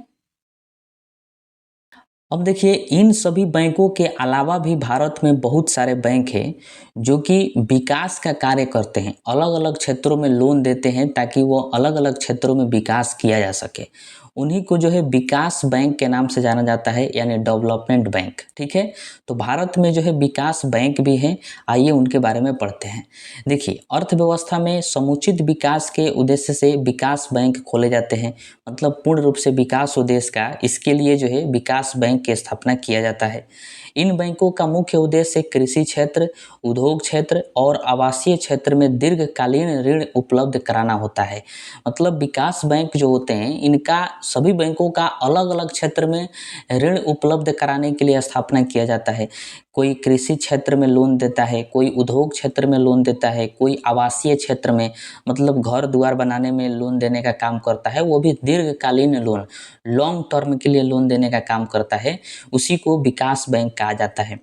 अब देखिए इन सभी बैंकों के अलावा भी भारत में बहुत सारे बैंक हैं जो कि विकास का कार्य करते हैं, अलग अलग क्षेत्रों में लोन देते हैं ताकि वो अलग अलग क्षेत्रों में विकास किया जा सके। उन्हीं को जो है विकास बैंक के नाम से जाना जाता है, यानी डेवलपमेंट बैंक। ठीक है। तो भारत में जो है विकास बैंक भी हैं, आइए उनके बारे में पढ़ते हैं। देखिए अर्थव्यवस्था में समुचित विकास के उद्देश्य से विकास बैंक खोले जाते हैं, मतलब पूर्ण रूप से विकास उद्देश्य का, इसके लिए जो है विकास बैंक की स्थापना किया जाता है। इन बैंकों का मुख्य उद्देश्य कृषि क्षेत्र, उद्योग क्षेत्र और आवासीय क्षेत्र में दीर्घकालीन ऋण उपलब्ध कराना होता है। मतलब विकास बैंक जो होते हैं इनका सभी बैंकों का अलग अलग क्षेत्र में ऋण उपलब्ध कराने के लिए स्थापना किया जाता है। कोई कृषि क्षेत्र में लोन देता है, कोई उद्योग क्षेत्र में लोन देता है, कोई आवासीय क्षेत्र में मतलब घर द्वार बनाने में लोन देने का काम करता है, वो भी दीर्घकालीन लोन, लॉन्ग टर्म के लिए लोन देने का काम करता है, उसी को विकास बैंक कहा जाता है।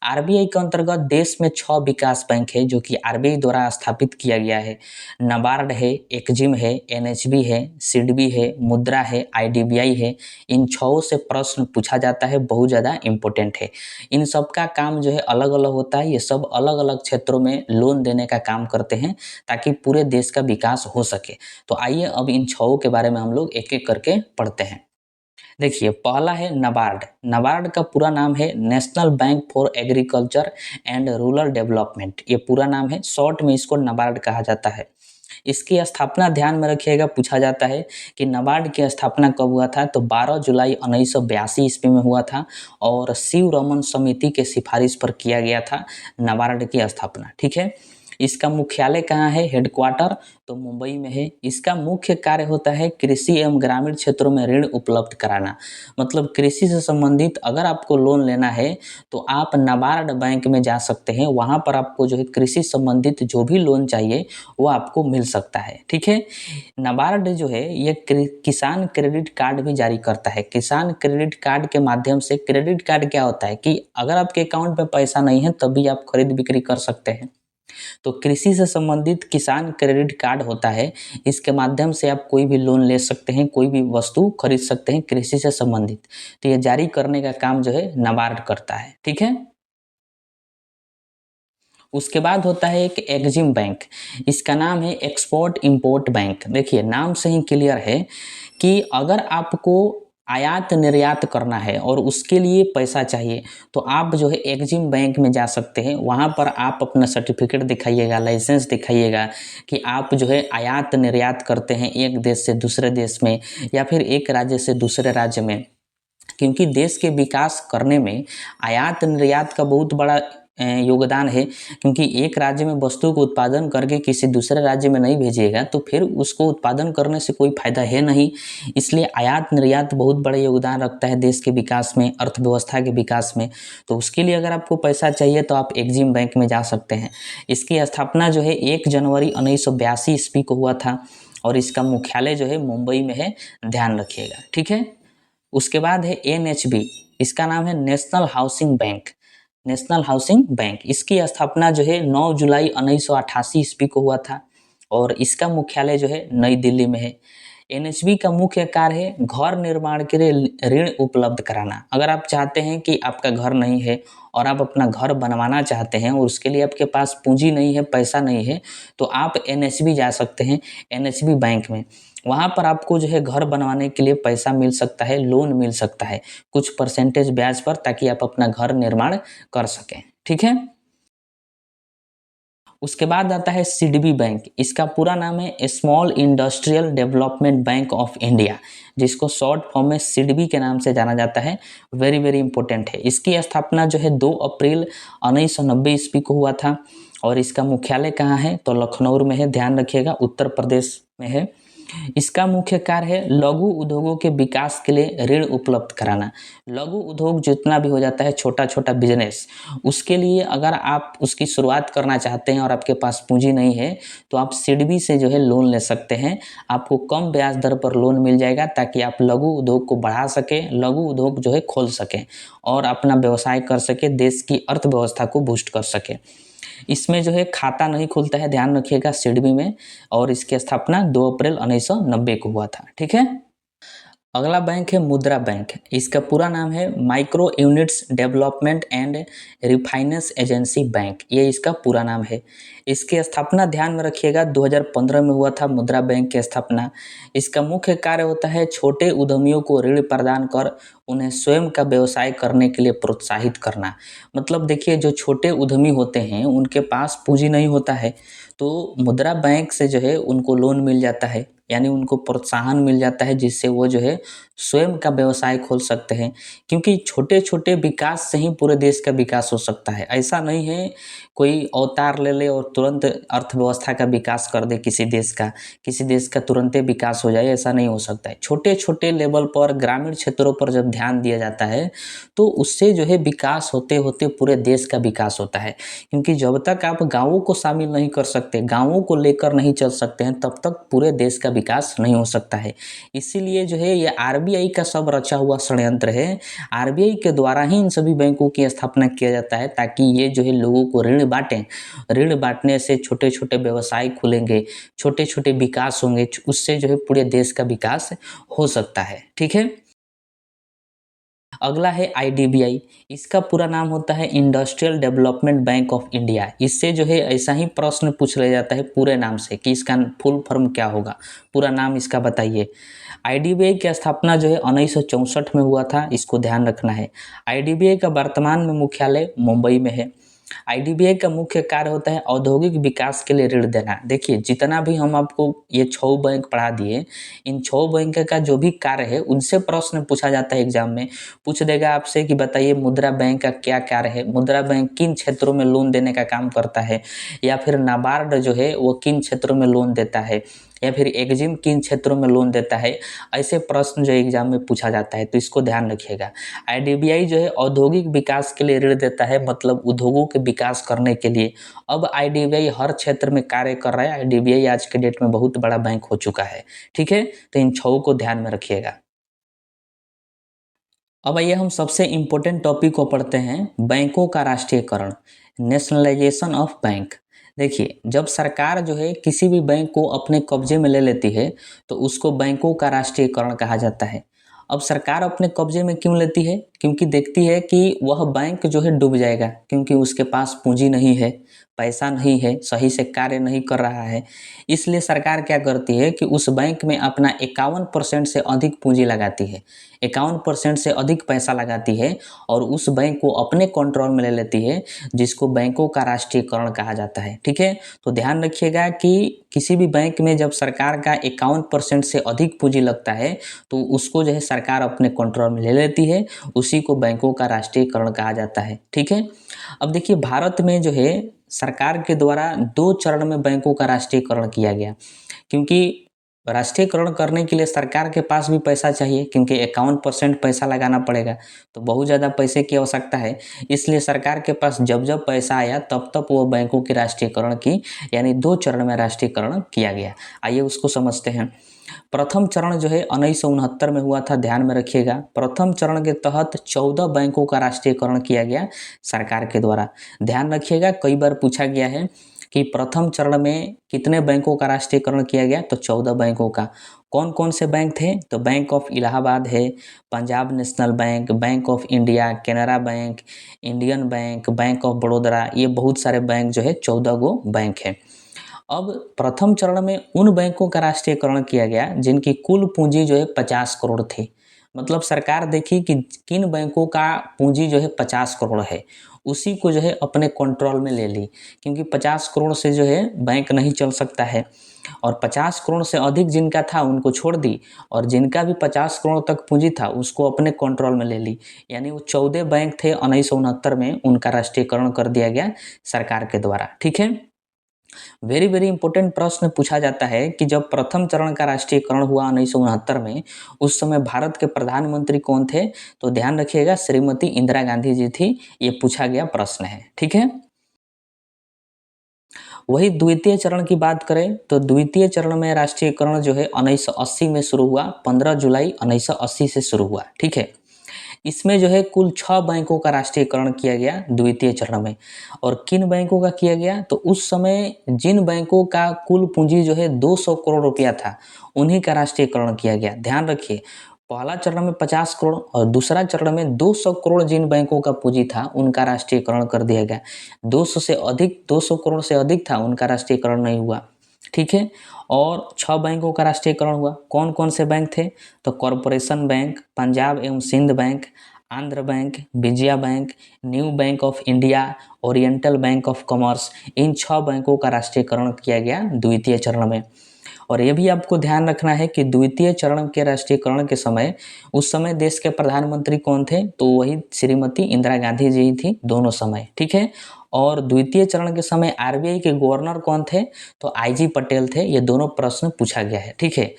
आरबीआई के अंतर्गत देश में 6 विकास बैंक है जो कि आरबीआई द्वारा स्थापित किया गया है। नाबार्ड है, एक्जिम है, एनएचबी है, सिडबी है, मुद्रा है, आईडीबीआई है। इन 6 से प्रश्न पूछा जाता है, बहुत ज़्यादा इम्पोर्टेंट है। इन सब का काम जो है अलग अलग होता है, ये सब अलग अलग क्षेत्रों में लोन देने का काम करते हैं ताकि पूरे देश का विकास हो सके। तो आइए अब इन 6 के बारे में हम लोग एक एक करके पढ़ते हैं। देखिए पहला है नाबार्ड। नाबार्ड का पूरा नाम है national bank for agriculture and rural development, ये पूरा नाम है, शॉर्ट में इसको नाबार्ड कहा जाता है। इसकी स्थापना ध्यान में रखिएगा, पूछा जाता है कि नाबार्ड की स्थापना कब हुआ था, तो 12 जुलाई 1982 ईस्वी में हुआ था और शिव रमन समिति के सिफारिश पर किया गया था नाबार्ड की स्थापना। ठीक है। इसका मुख्यालय कहाँ है, हेडक्वार्टर तो मुंबई में है। इसका मुख्य कार्य होता है कृषि एवं ग्रामीण क्षेत्रों में ऋण उपलब्ध कराना। मतलब कृषि से संबंधित अगर आपको लोन लेना है तो आप नाबार्ड बैंक में जा सकते हैं, वहाँ पर आपको जो है कृषि संबंधित जो भी लोन चाहिए वो आपको मिल सकता है। ठीक है। नाबार्ड जो है ये किसान क्रेडिट कार्ड भी जारी करता है। किसान क्रेडिट कार्ड के माध्यम से, क्रेडिट कार्ड क्या होता है कि अगर आपके अकाउंट में पैसा नहीं है तब भी आप खरीद बिक्री कर सकते हैं। तो कृषि से संबंधित किसान क्रेडिट कार्ड होता है, इसके माध्यम से आप कोई भी लोन ले सकते हैं, कोई भी वस्तु खरीद सकते हैं कृषि से संबंधित। तो ये जारी करने का काम जो है नाबार्ड करता है। ठीक है। उसके बाद होता है एक एक्जिम बैंक। इसका नाम है एक्सपोर्ट इंपोर्ट बैंक। देखिए नाम से ही क्लियर है कि अगर आपको आयात निर्यात करना है और उसके लिए पैसा चाहिए तो आप जो है एक्जिम बैंक में जा सकते हैं। वहाँ पर आप अपना सर्टिफिकेट दिखाइएगा, लाइसेंस दिखाइएगा कि आप जो है आयात निर्यात करते हैं एक देश से दूसरे देश में या फिर एक राज्य से दूसरे राज्य में। क्योंकि देश के विकास करने में आयात निर्यात का बहुत बड़ा योगदान है। क्योंकि एक राज्य में वस्तु को उत्पादन करके किसी दूसरे राज्य में नहीं भेजिएगा तो फिर उसको उत्पादन करने से कोई फायदा है नहीं। इसलिए आयात निर्यात बहुत बड़ा योगदान रखता है देश के विकास में, अर्थव्यवस्था के विकास में। तो उसके लिए अगर आपको पैसा चाहिए तो आप एक्जिम बैंक में जा सकते हैं। इसकी स्थापना जो है 1 जनवरी 1982 ईस्वी को हुआ था और इसका मुख्यालय जो है मुंबई में है, ध्यान रखिएगा। ठीक है। उसके बाद है एनएचबी। इसका नाम है national housing bank. National housing bank, इसकी स्थापना जो है 9 जुलाई 1988 ईस्वी को हुआ था और इसका मुख्यालय जो है नई दिल्ली में है। एनएचबी का मुख्य कार्य है घर निर्माण के लिए ऋण उपलब्ध कराना। अगर आप चाहते हैं कि आपका घर नहीं है और आप अपना घर बनवाना चाहते हैं और उसके लिए आपके पास पूंजी नहीं है, पैसा नहीं है, तो आप एनएचबी जा सकते हैं, एनएचबी बैंक में। वहाँ पर आपको जो है घर बनवाने के लिए पैसा मिल सकता है, लोन मिल सकता है कुछ परसेंटेज ब्याज पर, ताकि आप अपना घर निर्माण कर सकें। ठीक है। उसके बाद आता है सिडबी बैंक। इसका पूरा नाम है small industrial development bank of India, जिसको शॉर्ट फॉर्म में सिडबी के नाम से जाना जाता है। वेरी वेरी इंपॉर्टेंट है। इसकी स्थापना जो है 2 अप्रैल 1990 ईस्वी को हुआ था। और इसका मुख्यालय कहाँ है, तो लखनऊ में है, ध्यान रखिएगा, उत्तर प्रदेश में है। इसका मुख्य कार्य है लघु उद्योगों के विकास के लिए ऋण उपलब्ध कराना। लघु उद्योग जितना भी हो जाता है, छोटा छोटा बिजनेस, उसके लिए अगर आप उसकी शुरुआत करना चाहते हैं और आपके पास पूंजी नहीं है, तो आप सिडबी से जो है लोन ले सकते हैं। आपको कम ब्याज दर पर लोन मिल जाएगा, ताकि आप लघु उद्योग को बढ़ा सकें, लघु उद्योग जो है खोल सकें और अपना व्यवसाय कर सके, देश की अर्थव्यवस्था को बूस्ट कर सके। इसमें जो है खाता नहीं खुलता है, ध्यान रखिएगा, सिडबी में। और इसकी स्थापना 2 अप्रैल 1990 को हुआ था। ठीक है। अगला बैंक है मुद्रा बैंक। इसका पूरा नाम है micro units development and refinance agency bank, ये इसका पूरा नाम है। इसकी स्थापना ध्यान में रखिएगा 2015 में हुआ था मुद्रा बैंक की स्थापना। इसका मुख्य कार्य होता है छोटे उद्यमियों को ऋण प्रदान कर उन्हें स्वयं का व्यवसाय करने के लिए प्रोत्साहित करना। मतलब देखिए, जो छोटे उद्यमी होते हैं उनके पास पूंजी नहीं होता है, तो मुद्रा बैंक से जो है उनको लोन मिल जाता है, यानी उनको प्रोत्साहन मिल जाता है, जिससे वो जो है स्वयं का व्यवसाय खोल सकते हैं। क्योंकि छोटे छोटे विकास से ही पूरे देश का विकास हो सकता है। ऐसा नहीं है कोई अवतार ले ले और तुरंत अर्थव्यवस्था का विकास कर दे, किसी देश का तुरंत विकास हो जाए, ऐसा नहीं हो सकता है। छोटे छोटे लेवल पर, ग्रामीण क्षेत्रों पर जब ध्यान दिया जाता है, तो उससे जो है विकास होते होते पूरे देश का विकास होता है। क्योंकि जब तक आप गाँवों को शामिल नहीं कर सकते, गाँवों को लेकर नहीं चल सकते हैं, तब तक पूरे देश का विकास नहीं हो सकता है। इसीलिए जो है ये आरबीआई का सब रचा हुआ षड्यंत्र है। आरबीआई के द्वारा ही इन सभी बैंकों की स्थापना किया जाता है, ताकि ये जो है लोगों को ऋण बांटें। ऋण बांटने से छोटे छोटे व्यवसाय खुलेंगे, छोटे छोटे विकास होंगे, उससे जो है पूरे देश का विकास हो सकता है। ठीक है। अगला है आईडीबीआई। इसका पूरा नाम होता है industrial development bank of India. इससे जो है ऐसा ही प्रश्न पूछ लिया जाता है पूरे नाम से कि इसका फुल फॉर्म क्या होगा, पूरा नाम इसका बताइए। आईडीबीआई की स्थापना जो है 1964 में हुआ था, इसको ध्यान रखना है। आईडीबीआई का वर्तमान में मुख्यालय मुंबई में है। आईडीबीआई का मुख्य कार्य होता है औद्योगिक विकास के लिए ऋण देना। देखिए, जितना भी हम आपको ये 6 बैंक पढ़ा दिए, इन 6 बैंक का जो भी कार्य है उनसे प्रश्न पूछा जाता है एग्जाम में। पूछ देगा आपसे कि बताइए मुद्रा बैंक का क्या कार्य है, मुद्रा बैंक किन क्षेत्रों में लोन देने का काम करता है, या फिर नाबार्ड जो है वो किन क्षेत्रों में लोन देता है, या फिर एग्जिम किन क्षेत्रों में लोन देता है। ऐसे प्रश्न जो एग्जाम में पूछा जाता है, तो इसको ध्यान रखिएगा। आईडीबीआई जो है औद्योगिक विकास के लिए ऋण देता है, मतलब उद्योगों के विकास करने के लिए। अब आईडीबीआई हर क्षेत्र में कार्य कर रहा है। आईडीबीआई आज के डेट में बहुत बड़ा बैंक हो चुका है। ठीक है, तो इन 6 को ध्यान में रखिएगा। अब आइए हम सबसे इम्पोर्टेंट टॉपिक को पढ़ते हैं, बैंकों का राष्ट्रीयकरण, नेशनलाइजेशन ऑफ बैंक। देखिए, जब सरकार जो है किसी भी बैंक को अपने कब्जे में ले लेती है, तो उसको बैंकों का राष्ट्रीयकरण कहा जाता है। अब सरकार अपने कब्जे में क्यों लेती है? क्योंकि देखती है कि वह बैंक जो है डूब जाएगा, क्योंकि उसके पास पूंजी नहीं है, पैसा नहीं है, सही से कार्य नहीं कर रहा है। इसलिए सरकार क्या करती है कि उस बैंक में अपना 51% से अधिक पूंजी लगाती है, 51% से अधिक पैसा लगाती है और उस बैंक को अपने कंट्रोल में ले लेती है, जिसको बैंकों का राष्ट्रीयकरण कहा जाता है। ठीक है, तो ध्यान रखिएगा कि किसी भी बैंक में जब सरकार का 51% से अधिक पूंजी लगता है, तो उसको जो है सरकार अपने कंट्रोल में ले लेती है, उसी को बैंकों का राष्ट्रीयकरण कहा जाता है। ठीक है। अब देखिए, भारत में जो है सरकार के द्वारा 2 चरण में बैंकों का राष्ट्रीयकरण किया गया। क्योंकि राष्ट्रीयकरण करने के लिए सरकार के पास भी पैसा चाहिए, क्योंकि 51% पैसा लगाना पड़ेगा, तो बहुत ज़्यादा पैसे की आवश्यकता है। इसलिए सरकार के पास जब जब पैसा आया, तब तब वो बैंकों की राष्ट्रीयकरण की, यानी 2 चरण में राष्ट्रीयकरण किया गया। आइए उसको समझते हैं। प्रथम चरण जो है 1969 में हुआ था, ध्यान में रखिएगा। प्रथम चरण के तहत 14 बैंकों का राष्ट्रीयकरण किया गया सरकार के द्वारा। ध्यान रखिएगा, कई बार पूछा गया है कि प्रथम चरण में कितने बैंकों का राष्ट्रीयकरण किया गया, तो 14 बैंकों का। कौन कौन से बैंक थे, तो बैंक ऑफ इलाहाबाद है, Punjab national bank, bank of India, Canara bank, Indian bank, bank of Baroda, ये बहुत सारे बैंक जो है 14 गो बैंक है। अब प्रथम चरण में उन बैंकों का राष्ट्रीयकरण किया गया जिनकी कुल पूंजी जो है 50 करोड़ थी। मतलब सरकार देखी कि किन बैंकों का पूंजी जो है 50 करोड़ है, उसी को जो है अपने कंट्रोल में ले ली, क्योंकि 50 करोड़ से जो है बैंक नहीं चल सकता है। और 50 करोड़ से अधिक जिनका था उनको छोड़ दी, और जिनका भी 50 करोड़ तक पूंजी था उसको अपने कंट्रोल में ले ली। यानी वो 14 बैंक थे 1969 में, उनका राष्ट्रीयकरण कर दिया गया सरकार के द्वारा। ठीक है, वेरी वेरी इंपॉर्टेंट प्रश्न पूछा जाता है कि जब प्रथम चरण का राष्ट्रीयकरण हुआ 1969 में, उस समय भारत के प्रधानमंत्री कौन थे, तो ध्यान रखिएगा श्रीमती इंदिरा गांधी जी थी। ये पूछा गया प्रश्न है। ठीक है, वही द्वितीय चरण की बात करें तो द्वितीय चरण में राष्ट्रीयकरण जो है 1980 में शुरू हुआ, 15 जुलाई 1980 से शुरू हुआ। ठीक है, इसमें जो है कुल 6 बैंकों का राष्ट्रीयकरण किया गया द्वितीय चरण में। और किन बैंकों का किया गया, तो उस समय जिन बैंकों का कुल पूंजी जो है 200 करोड़ रुपया था, उन्हीं का राष्ट्रीयकरण किया गया। ध्यान रखिए, पहला चरण में 50 करोड़ और दूसरा चरण में 200 करोड़ जिन बैंकों का पूंजी था उनका राष्ट्रीयकरण कर दिया गया। 200 करोड़ से अधिक था उनका राष्ट्रीयकरण नहीं हुआ। ठीक है, और 6 बैंकों का राष्ट्रीयकरण हुआ। कौन कौन से बैंक थे, तो कॉरपोरेशन बैंक, पंजाब एवं Sind Bank, Andhra Bank, Vijaya Bank, New Bank of India, Oriental Bank of Commerce, इन 6 बैंकों का राष्ट्रीयकरण किया गया द्वितीय चरण में। और ये भी आपको ध्यान रखना है कि द्वितीय चरण के राष्ट्रीयकरण के समय उस समय देश के प्रधानमंत्री कौन थे, तो वही श्रीमती इंदिरा गांधी जी थी दोनों समय। ठीक है, और द्वितीय चरण के समय आरबीआई के गवर्नर कौन थे, तो आईजी पटेल थे। ये दोनों प्रश्न पूछा गया है। ठीक है,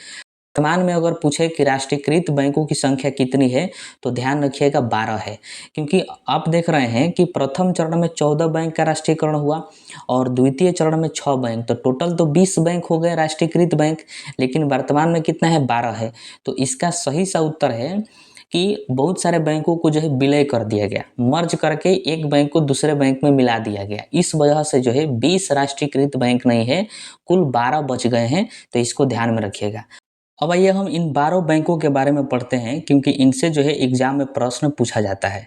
वर्तमान में अगर पूछे कि राष्ट्रीयकृत बैंकों की संख्या कितनी है, तो ध्यान रखिएगा 12 है। क्योंकि आप देख रहे हैं कि प्रथम चरण में 14 बैंक का राष्ट्रीयकरण हुआ और द्वितीय चरण में 6 बैंक, तो टोटल तो 20 बैंक हो गए राष्ट्रीयकृत बैंक, लेकिन वर्तमान में कितना है, 12 है। तो इसका सही सा उत्तर है कि बहुत सारे बैंकों को जो है विलय कर दिया गया, मर्ज करके एक बैंक को दूसरे बैंक में मिला दिया गया। इस वजह से जो है 20 राष्ट्रीयकृत बैंक नहीं है, कुल 12 बच गए हैं। तो इसको ध्यान में रखिएगा। अब आइए हम इन 12 बैंकों के बारे में पढ़ते हैं, क्योंकि इनसे जो है एग्जाम में प्रश्न पूछा जाता है।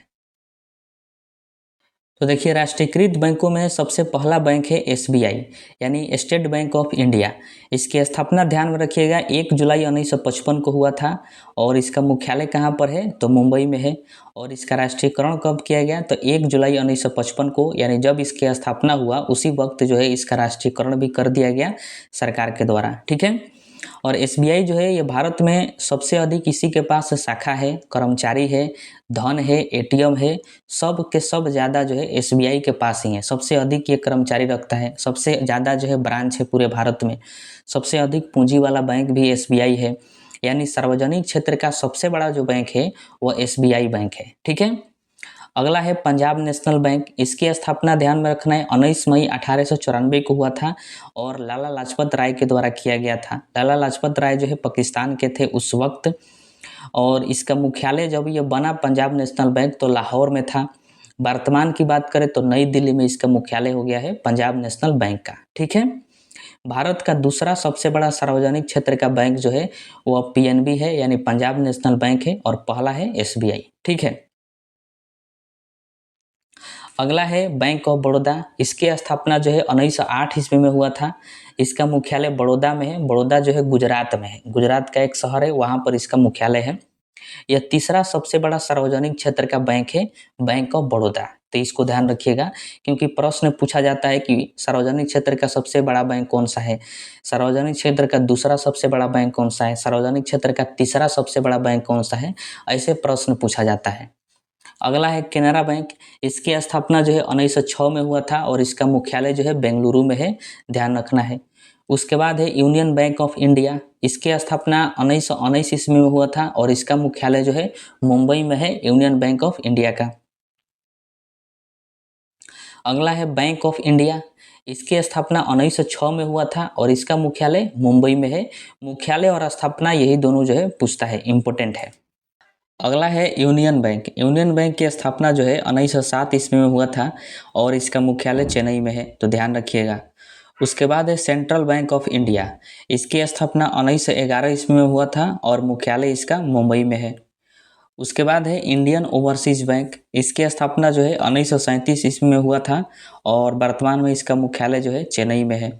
तो देखिए, राष्ट्रीयकृत बैंकों में सबसे पहला बैंक है एसबीआई, यानी स्टेट बैंक ऑफ इंडिया। इसकी स्थापना ध्यान में रखिएगा 1 जुलाई 1955 को हुआ था। और इसका मुख्यालय कहाँ पर है, तो मुंबई में है। और इसका राष्ट्रीयकरण कब किया गया, तो 1 जुलाई 1955 को, यानी जब इसकी स्थापना हुआ उसी वक्त जो है इसका राष्ट्रीयकरण भी कर दिया गया सरकार के द्वारा। ठीक है, और एसबीआई जो है ये भारत में सबसे अधिक इसी के पास शाखा है, कर्मचारी है, धन है, एटीएम है, सब के सब ज़्यादा जो है एसबीआई के पास ही है। सबसे अधिक ये कर्मचारी रखता है, सबसे ज़्यादा जो है ब्रांच है पूरे भारत में, सबसे अधिक पूंजी वाला बैंक भी एसबीआई है। यानी सार्वजनिक क्षेत्र का सबसे बड़ा जो बैंक है वो एसबीआई बैंक है। ठीक है, अगला है पंजाब नेशनल बैंक। इसकी स्थापना ध्यान में रखना है 19 मई 1894 को हुआ था और लाला लाजपत राय के द्वारा किया गया था। लाला लाजपत राय जो है पाकिस्तान के थे उस वक्त। और इसका मुख्यालय जब ये बना पंजाब नेशनल बैंक तो लाहौर में था। वर्तमान की बात करें तो नई दिल्ली में इसका मुख्यालय हो गया है पंजाब नेशनल बैंक का। ठीक है, भारत का दूसरा सबसे बड़ा सार्वजनिक क्षेत्र का बैंक जो है वो पीएनबी है, यानी पंजाब नेशनल बैंक है, और पहला है एसबीआई। ठीक है, अगला है बैंक ऑफ बड़ौदा। इसकी स्थापना जो है 1908 ईस्वी में हुआ था। इसका मुख्यालय बड़ौदा में है। बड़ौदा जो है गुजरात में है, गुजरात का एक शहर है, वहाँ पर इसका मुख्यालय है। यह तीसरा सबसे बड़ा सार्वजनिक क्षेत्र का बैंक है, बैंक ऑफ बड़ौदा। तो इसको ध्यान रखिएगा, क्योंकि प्रश्न पूछा जाता है कि सार्वजनिक क्षेत्र का सबसे बड़ा बैंक कौन सा है, सार्वजनिक क्षेत्र का दूसरा सबसे बड़ा बैंक कौन सा है, सार्वजनिक क्षेत्र का तीसरा सबसे बड़ा बैंक कौन सा है, ऐसे प्रश्न पूछा जाता है। अगला है कैनरा बैंक। इसकी स्थापना जो है 1906 में हुआ था और इसका मुख्यालय जो है बेंगलुरु में है, ध्यान रखना है। उसके बाद है यूनियन बैंक ऑफ इंडिया। इसकी स्थापना 1919 ईस्वी में हुआ था और इसका मुख्यालय जो है मुंबई में है, यूनियन बैंक ऑफ इंडिया का। अगला है बैंक ऑफ इंडिया। इसकी स्थापना 1906 में हुआ था और इसका मुख्यालय मुंबई में है। मुख्यालय और स्थापना यही दोनों जो है पूछता है, इम्पोर्टेंट है। अगला है यूनियन बैंक। यूनियन बैंक की स्थापना जो है 1907 ईस्वी में हुआ था और इसका मुख्यालय चेन्नई में है, तो ध्यान रखिएगा। उसके बाद है सेंट्रल बैंक ऑफ इंडिया। इसकी स्थापना 1911 ईस्वी में हुआ था और मुख्यालय इसका मुंबई में है। उसके बाद है इंडियन ओवरसीज बैंक। इसकी स्थापना जो है 1937 ईस्वी में हुआ था और वर्तमान में इसका मुख्यालय जो है चेन्नई में है।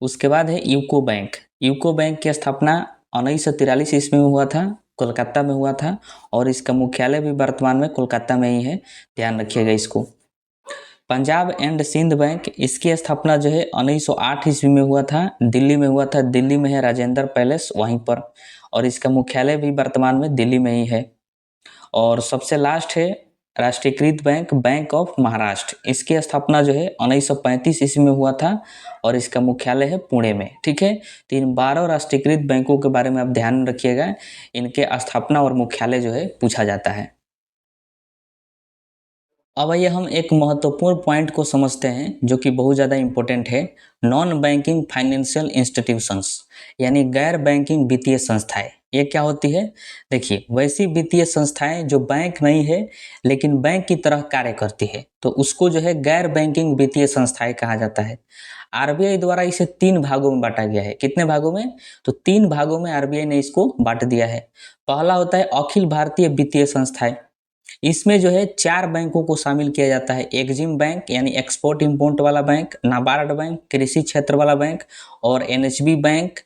उसके बाद है यूको बैंक। यूको बैंक की स्थापना 1943 ईस्वी में हुआ था, कोलकाता में हुआ था और इसका मुख्यालय भी वर्तमान में कोलकाता में ही है, ध्यान रखिएगा इसको। पंजाब एंड सिंध बैंक, इसकी स्थापना जो है 1908 ईस्वी में हुआ था, दिल्ली में हुआ था। दिल्ली में है राजेंद्र पैलेस वहीं पर और इसका मुख्यालय भी वर्तमान में दिल्ली में ही है। और सबसे लास्ट है राष्ट्रीयकृत बैंक, बैंक ऑफ महाराष्ट्र। इसकी स्थापना जो है 1935 ईस्वी में हुआ था और इसका मुख्यालय है पुणे में। ठीक है, तो इन 12 राष्ट्रीयकृत बैंकों के बारे में आप ध्यान रखिएगा, इनके स्थापना और मुख्यालय जो है पूछा जाता है। अब आइए हम एक महत्वपूर्ण पॉइंट को समझते हैं जो कि बहुत ज़्यादा इम्पोर्टेंट है। नॉन बैंकिंग फाइनेंशियल इंस्टीट्यूशंस, यानी गैर बैंकिंग वित्तीय संस्थाएं, ये क्या होती है? देखिए, वैसी वित्तीय संस्थाएं जो बैंक नहीं है लेकिन बैंक की तरह कार्य करती है, तो उसको जो है गैर बैंकिंग वित्तीय संस्थाएं कहा जाता है। आरबीआई द्वारा इसे 3 भागों में बांटा गया है। कितने भागों में? तो 3 भागों में आरबीआई ने इसको बांट दिया है। पहला होता है अखिल भारतीय वित्तीय संस्थाएं। इसमें जो है 4 बैंकों को शामिल किया जाता है। एक्जिम बैंक यानी एक्सपोर्ट इंपोर्ट वाला बैंक, नाबार्ड बैंक कृषि क्षेत्र वाला बैंक और एनएचबी बैंक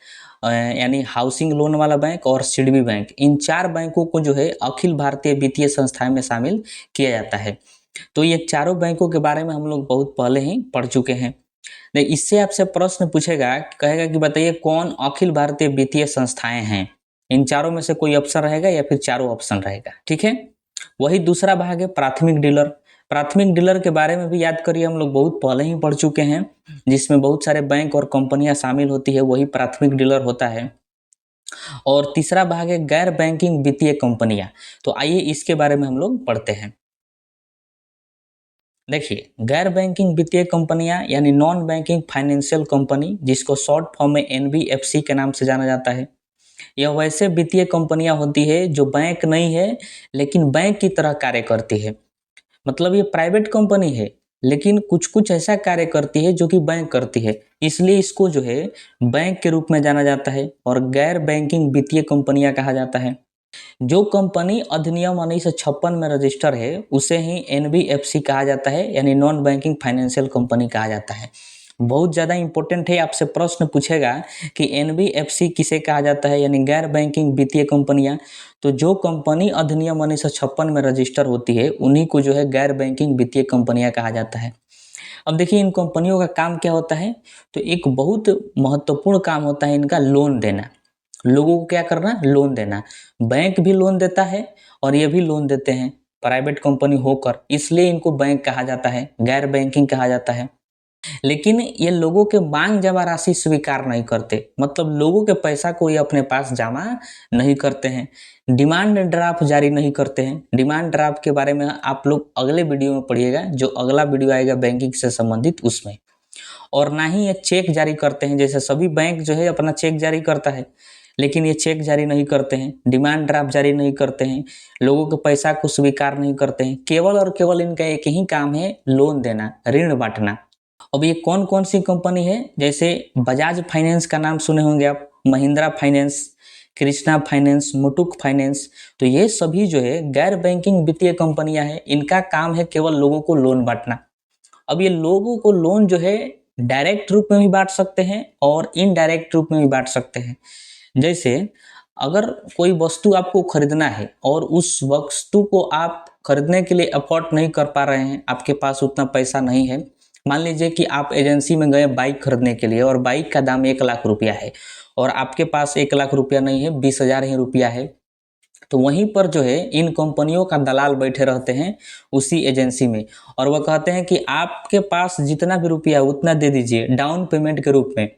यानी हाउसिंग लोन वाला बैंक और सिडबी बैंक। इन 4 बैंकों को जो है अखिल भारतीय वित्तीय संस्थाएं में शामिल किया जाता है। तो ये चारों बैंकों के बारे में हम लोग बहुत पहले ही पढ़ चुके हैं। इससे आपसे प्रश्न पूछेगा, कहेगा कि बताइए कौन अखिल भारतीय वित्तीय संस्थाएं हैं। इन चारों में से कोई ऑप्शन रहेगा या फिर चारों ऑप्शन रहेगा। ठीक है, वही दूसरा भाग है प्राथमिक डीलर। प्राथमिक डीलर के बारे में भी याद करिए, हम लोग बहुत पहले ही पढ़ चुके हैं, जिसमें बहुत सारे बैंक और कंपनियां शामिल होती है, वही प्राथमिक डीलर होता है। और तीसरा भाग है गैर बैंकिंग वित्तीय कंपनियां। तो आइए इसके बारे में हम लोग पढ़ते हैं। देखिए, गैर बैंकिंग वित्तीय कंपनियां यानी नॉन बैंकिंग फाइनेंशियल कंपनी, जिसको शॉर्ट फॉर्म में एनबीएफसी के नाम से जाना जाता है, यह वैसे वित्तीय कंपनियां होती है जो बैंक नहीं है लेकिन बैंक की तरह कार्य करती है। मतलब ये प्राइवेट कंपनी है लेकिन कुछ कुछ ऐसा कार्य करती है जो कि बैंक करती है, इसलिए इसको जो है बैंक के रूप में जाना जाता है और गैर बैंकिंग वित्तीय कंपनियां कहा जाता है। जो कंपनी अधिनियम 1956 में रजिस्टर है उसे ही एनबीएफसी कहा जाता है, यानी नॉन बैंकिंग फाइनेंशियल कंपनी कहा जाता है। बहुत ज़्यादा इंपॉर्टेंट है, आपसे प्रश्न पूछेगा कि एनबीएफसी किसे कहा जाता है, यानी गैर बैंकिंग वित्तीय कंपनियां। तो जो कंपनी अधिनियम 1956 में रजिस्टर होती है उन्हीं को जो है गैर बैंकिंग वित्तीय कंपनियां कहा जाता है। अब देखिए, इन कंपनियों का काम क्या होता है? तो एक बहुत महत्वपूर्ण काम होता है इनका लोन देना। लोगों को क्या करना? लोन देना। बैंक भी लोन देता है और ये भी लोन देते हैं प्राइवेट कंपनी होकर, इसलिए इनको बैंक कहा जाता है, गैर बैंकिंग कहा जाता है। लेकिन ये लोगों के मांग जमा राशि स्वीकार नहीं करते, मतलब लोगों के पैसा को ये अपने पास जमा नहीं करते हैं। डिमांड ड्राफ्ट जारी नहीं करते हैं। डिमांड ड्राफ्ट के बारे में आप लोग अगले वीडियो में पढ़िएगा, जो अगला वीडियो आएगा बैंकिंग से संबंधित उसमें। और ना ही ये चेक जारी करते हैं, जैसे सभी बैंक जो है अपना चेक जारी करता है, लेकिन ये चेक जारी नहीं करते हैं, डिमांड ड्राफ्ट जारी नहीं करते हैं, लोगों के पैसा को स्वीकार नहीं करते हैं। केवल और केवल इनका एक ही काम है, लोन देना, ऋण बांटना। अब ये कौन कौन सी कंपनी है? जैसे बजाज फाइनेंस का नाम सुने होंगे आप, Mahindra Finance, Krishna Finance, Muthoot Finance. तो ये सभी जो है गैर बैंकिंग वित्तीय कंपनियां हैं। इनका काम है केवल लोगों को लोन बांटना। अब ये लोगों को लोन जो है डायरेक्ट रूप में भी बांट सकते हैं और इनडायरेक्ट रूप में भी बांट सकते हैं। जैसे अगर कोई वस्तु आपको खरीदना है और उस वस्तु को आप खरीदने के लिए अफोर्ड नहीं कर पा रहे हैं, आपके पास उतना पैसा नहीं है। मान लीजिए कि आप एजेंसी में गए बाइक खरीदने के लिए और बाइक का दाम 1 लाख रुपया है और आपके पास 1 लाख रुपया नहीं है, 20,000 ही रुपया है। तो वहीं पर जो है इन कंपनियों का दलाल बैठे रहते हैं उसी एजेंसी में, और वह कहते हैं कि आपके पास जितना भी रुपया है उतना दे दीजिए डाउन पेमेंट के रूप में,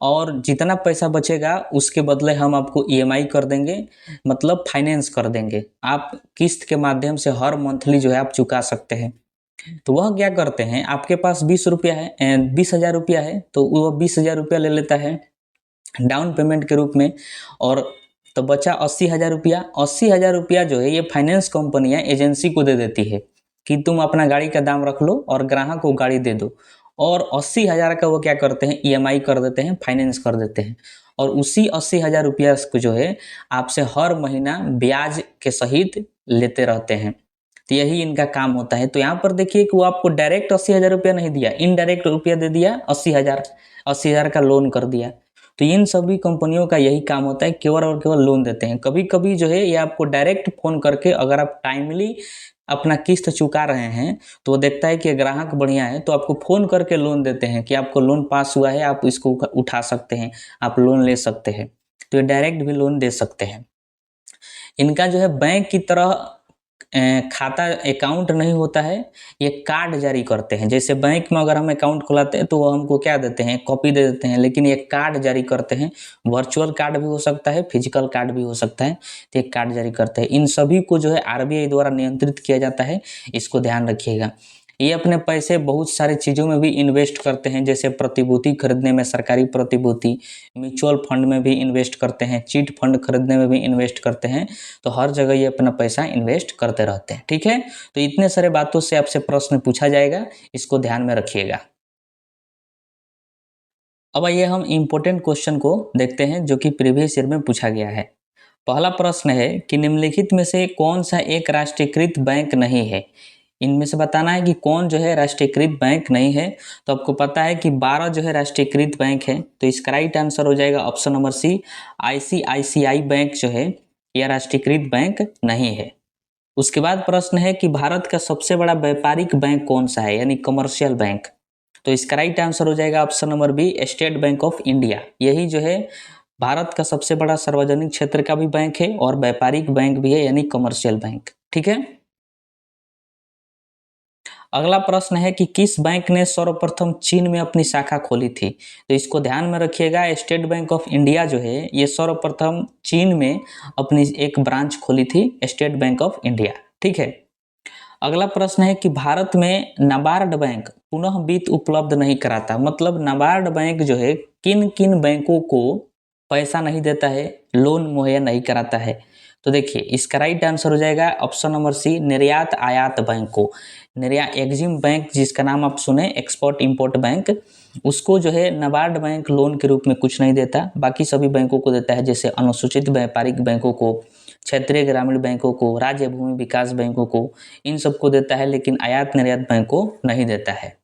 और जितना पैसा बचेगा उसके बदले हम आपको ईएमआई कर देंगे, मतलब फाइनेंस कर देंगे। आप किस्त के माध्यम से हर मंथली जो है आप चुका सकते हैं। तो वह क्या करते हैं, आपके पास 20 रुपया है, 20,000 रुपया है, तो वह 20,000 रुपया ले लेता है डाउन पेमेंट के रूप में, और तो बचा 80,000 रुपया। 80,000 रुपया जो है ये फाइनेंस कंपनियां एजेंसी को दे देती है कि तुम अपना गाड़ी का दाम रख लो और ग्राहक को गाड़ी दे दो, और 80,000 का वो क्या करते हैं, ईएमआई कर देते हैं, फाइनेंस कर देते हैं, और उसी 80,000 रुपया को जो है आपसे हर महीना ब्याज के सहित लेते रहते हैं। तो यही इनका काम होता है। तो यहाँ पर देखिए कि वो आपको डायरेक्ट 80,000 रुपया नहीं दिया, इनडायरेक्ट रुपया दे दिया, 80,000 का लोन कर दिया। तो इन सभी कंपनियों का यही काम होता है, केवल और केवल लोन देते हैं। कभी कभी जो है ये आपको डायरेक्ट फोन करके, अगर आप टाइमली अपना किस्त चुका रहे हैं तो वो देखता है कि ग्राहक बढ़िया है, तो आपको फ़ोन करके लोन देते हैं कि आपको लोन पास हुआ है, आप इसको उठा सकते हैं, आप लोन ले सकते हैं। तो ये डायरेक्ट भी लोन दे सकते हैं। इनका जो है बैंक की तरह खाता अकाउंट नहीं होता है, ये कार्ड जारी करते हैं। जैसे बैंक में अगर हम अकाउंट खुलाते हैं तो वो हमको क्या देते हैं, कॉपी दे देते हैं, लेकिन ये कार्ड जारी करते हैं। वर्चुअल कार्ड भी हो सकता है, फिजिकल कार्ड भी हो सकता है, तो एक कार्ड जारी करते हैं। इन सभी को जो है आरबीआई द्वारा नियंत्रित किया जाता है, इसको ध्यान रखिएगा। ये अपने पैसे बहुत सारी चीज़ों में भी इन्वेस्ट करते हैं, जैसे प्रतिभूति खरीदने में, सरकारी प्रतिभूति, म्यूचुअल फंड में भी इन्वेस्ट करते हैं, चिट फंड खरीदने में भी इन्वेस्ट करते हैं। तो हर जगह ये अपना पैसा इन्वेस्ट करते रहते हैं। ठीक है, तो इतने सारे बातों से आपसे प्रश्न पूछा जाएगा, इसको ध्यान में रखिएगा। अब आइए हम इम्पोर्टेंट क्वेश्चन को देखते हैं जो कि प्रीवियस ईयर में पूछा गया है। पहला प्रश्न है कि निम्नलिखित में से कौन सा एक राष्ट्रीयकृत बैंक नहीं है। इनमें से बताना है कि कौन जो है राष्ट्रीयकृत बैंक नहीं है। तो आपको पता है कि 12 जो है राष्ट्रीयकृत बैंक है, तो इसका राइट आंसर हो जाएगा option number C, ICICI bank जो है यह राष्ट्रीयकृत बैंक नहीं है। उसके बाद प्रश्न है कि भारत का सबसे बड़ा व्यापारिक बैंक कौन सा है, यानी कमर्शियल बैंक। तो इसका राइट आंसर हो जाएगा option number B, state bank of India. यही जो है भारत का सबसे बड़ा सार्वजनिक क्षेत्र का भी बैंक है और व्यापारिक बैंक भी है, यानी कमर्शियल बैंक। ठीक है, अगला प्रश्न है कि किस बैंक ने सर्वप्रथम चीन में अपनी शाखा खोली थी। तो इसको ध्यान में रखिएगा, स्टेट बैंक ऑफ इंडिया जो है ये सर्वप्रथम चीन में अपनी एक ब्रांच खोली थी, स्टेट बैंक ऑफ इंडिया। ठीक है, अगला प्रश्न है कि भारत में नाबार्ड बैंक पुनः वित्त उपलब्ध नहीं कराता। मतलब नाबार्ड बैंक जो है किन किन बैंकों को पैसा नहीं देता है, लोन मुहैया नहीं कराता है। तो देखिए इसका राइट आंसर हो जाएगा ऑप्शन नंबर सी, निर्यात आयात बैंक को। निर्यात एग्जिम बैंक जिसका नाम आप सुने, एक्सपोर्ट इंपोर्ट बैंक, उसको जो है नाबार्ड बैंक लोन के रूप में कुछ नहीं देता, बाकी सभी बैंकों को देता है, जैसे अनुसूचित व्यापारिक बैंकों को, क्षेत्रीय ग्रामीण बैंकों को, राज्य भूमि विकास बैंकों को, इन सबको देता है, लेकिन आयात निर्यात बैंक को नहीं देता है।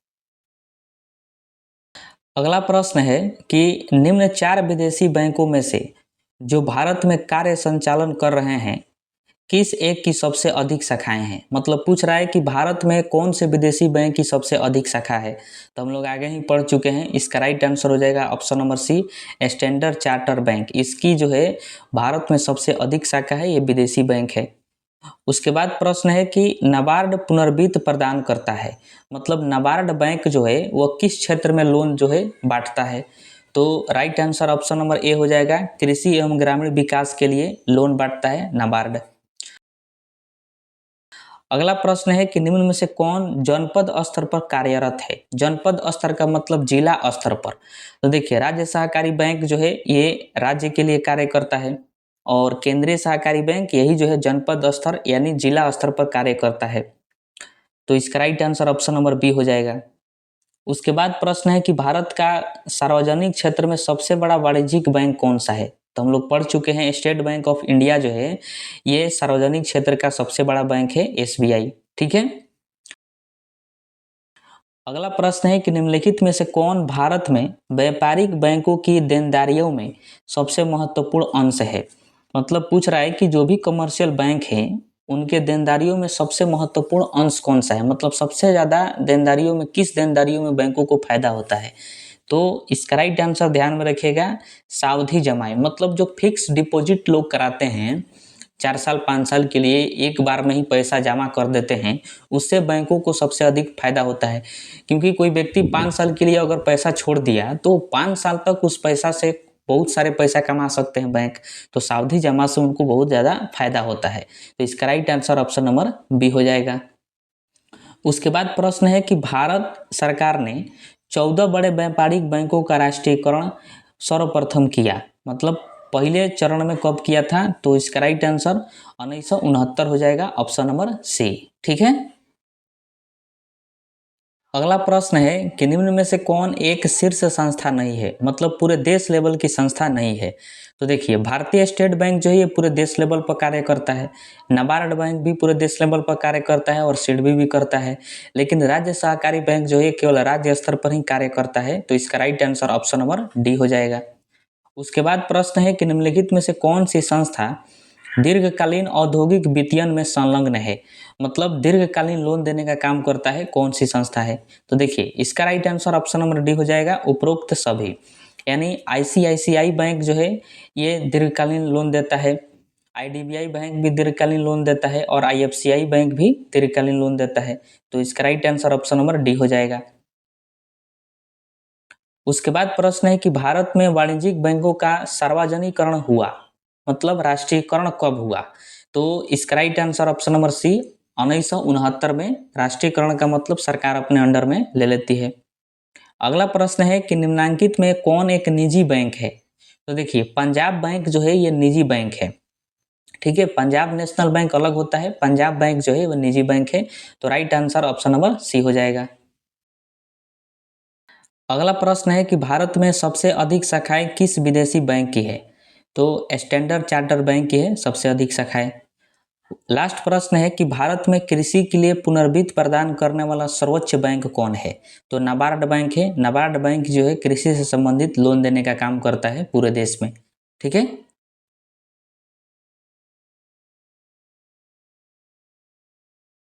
अगला प्रश्न है कि निम्न 4 विदेशी बैंकों में से जो भारत में कार्य संचालन कर रहे हैं, किस एक की सबसे अधिक शाखाएं हैं। मतलब पूछ रहा है कि भारत में कौन से विदेशी बैंक की सबसे अधिक शाखा है। तो हम लोग आगे ही पढ़ चुके हैं, इसका राइट आंसर हो जाएगा option number C, standard charter bank. इसकी जो है भारत में सबसे अधिक शाखा है, ये विदेशी बैंक है। उसके बाद प्रश्न है कि नाबार्ड पुनर्वित्त प्रदान करता है। मतलब नाबार्ड बैंक जो है वो किस क्षेत्र में लोन जो है बांटता है। तो right answer option number A हो जाएगा, कृषि एवं ग्रामीण विकास के लिए लोन बांटता है नाबार्ड। अगला प्रश्न है कि निम्न में से कौन जनपद स्तर पर कार्यरत है। जनपद स्तर का मतलब जिला स्तर पर। तो देखिए राज्य सहकारी बैंक जो है ये राज्य के लिए कार्य करता है, और केंद्रीय सहकारी बैंक यही जो है जनपद स्तर यानी जिला स्तर पर कार्य करता है। तो इसका right answer option number B हो जाएगा। उसके बाद प्रश्न है कि भारत का सार्वजनिक क्षेत्र में सबसे बड़ा वाणिज्यिक बैंक कौन सा है। तो हम लोग पढ़ चुके हैं, स्टेट बैंक ऑफ इंडिया जो है ये सार्वजनिक क्षेत्र का सबसे बड़ा बैंक है, एसबीआई। ठीक है, अगला प्रश्न है कि निम्नलिखित में से कौन भारत में व्यापारिक बैंकों की देनदारियों में सबसे महत्वपूर्ण अंश है। मतलब पूछ रहा है कि जो भी कमर्शियल बैंक हैं उनके देनदारियों में सबसे महत्वपूर्ण अंश कौन सा है। मतलब सबसे ज़्यादा देनदारियों में किस देनदारियों में बैंकों को फायदा होता है। तो इसका राइट आंसर ध्यान में रखिएगा, सावधि जमाएं। मतलब जो फिक्स डिपॉजिट लोग कराते हैं 4 साल 5 साल के लिए, एक बार में ही पैसा जमा कर देते हैं, उससे बैंकों को सबसे अधिक फायदा होता है। क्योंकि कोई व्यक्ति 5 साल के लिए अगर पैसा छोड़ दिया तो 5 साल तक उस पैसा से बहुत सारे पैसा कमा सकते हैं बैंक। तो सावधि जमा से उनको बहुत ज़्यादा फायदा होता है। तो इसका right answer option number B हो जाएगा। उसके बाद प्रश्न है कि भारत सरकार ने 14 बड़े व्यापारिक बैंकों का राष्ट्रीयकरण सर्वप्रथम किया। मतलब पहले चरण में कब किया था। तो इसका राइट आंसर 1969 हो जाएगा, ऑप्शन नंबर सी। ठीक है, अगला प्रश्न है कि निम्न में से कौन एक शीर्ष संस्था नहीं है, मतलब पूरे देश लेवल की संस्था नहीं है। तो देखिए, भारतीय स्टेट बैंक जो है ये पूरे देश लेवल पर कार्य करता है, नाबार्ड बैंक भी पूरे देश लेवल पर कार्य करता है और सिडबी भी करता है, लेकिन राज्य सहकारी बैंक जो है केवल राज्य स्तर पर ही कार्य करता है। तो इसका right answer option number D हो जाएगा। उसके बाद प्रश्न है कि निम्नलिखित में से कौन सी संस्था दीर्घकालीन औद्योगिक वित्तीयन में संलग्न है, मतलब दीर्घकालीन लोन देने का काम करता है, कौन सी संस्था है। तो देखिए, इसका right answer option number D हो जाएगा, उपरोक्त सभी। यानी आईसीआईसीआई बैंक जो है ये दीर्घकालीन लोन देता है, आईडीबीआई बैंक भी दीर्घकालीन लोन देता है और आईएफसीआई बैंक भी दीर्घकालीन लोन देता है। तो इसका right answer option number D हो जाएगा। उसके बाद प्रश्न है कि भारत में वाणिज्यिक बैंकों का सार्वजनिकरण हुआ, मतलब राष्ट्रीयकरण कब हुआ। तो इसका right answer option number C, 1969 में राष्ट्रीयकरण का मतलब सरकार अपने अंडर में ले लेती है। अगला प्रश्न है कि निम्नांकित में कौन एक निजी बैंक है। तो देखिए, पंजाब बैंक जो है ये निजी बैंक है, ठीक है। पंजाब नेशनल बैंक अलग होता है, पंजाब बैंक जो है वो निजी बैंक है। तो right answer option number C हो जाएगा। अगला प्रश्न है कि भारत में सबसे अधिक शाखाएं किस विदेशी बैंक की है। तो स्टैंडर्ड चार्टर्ड बैंक की है सबसे अधिक शाखाएं। लास्ट प्रश्न है कि भारत में कृषि के लिए पुनर्वित्त प्रदान करने वाला सर्वोच्च बैंक कौन है। तो नाबार्ड बैंक है, नाबार्ड बैंक जो है कृषि से संबंधित लोन देने का काम करता है पूरे देश में, ठीक है।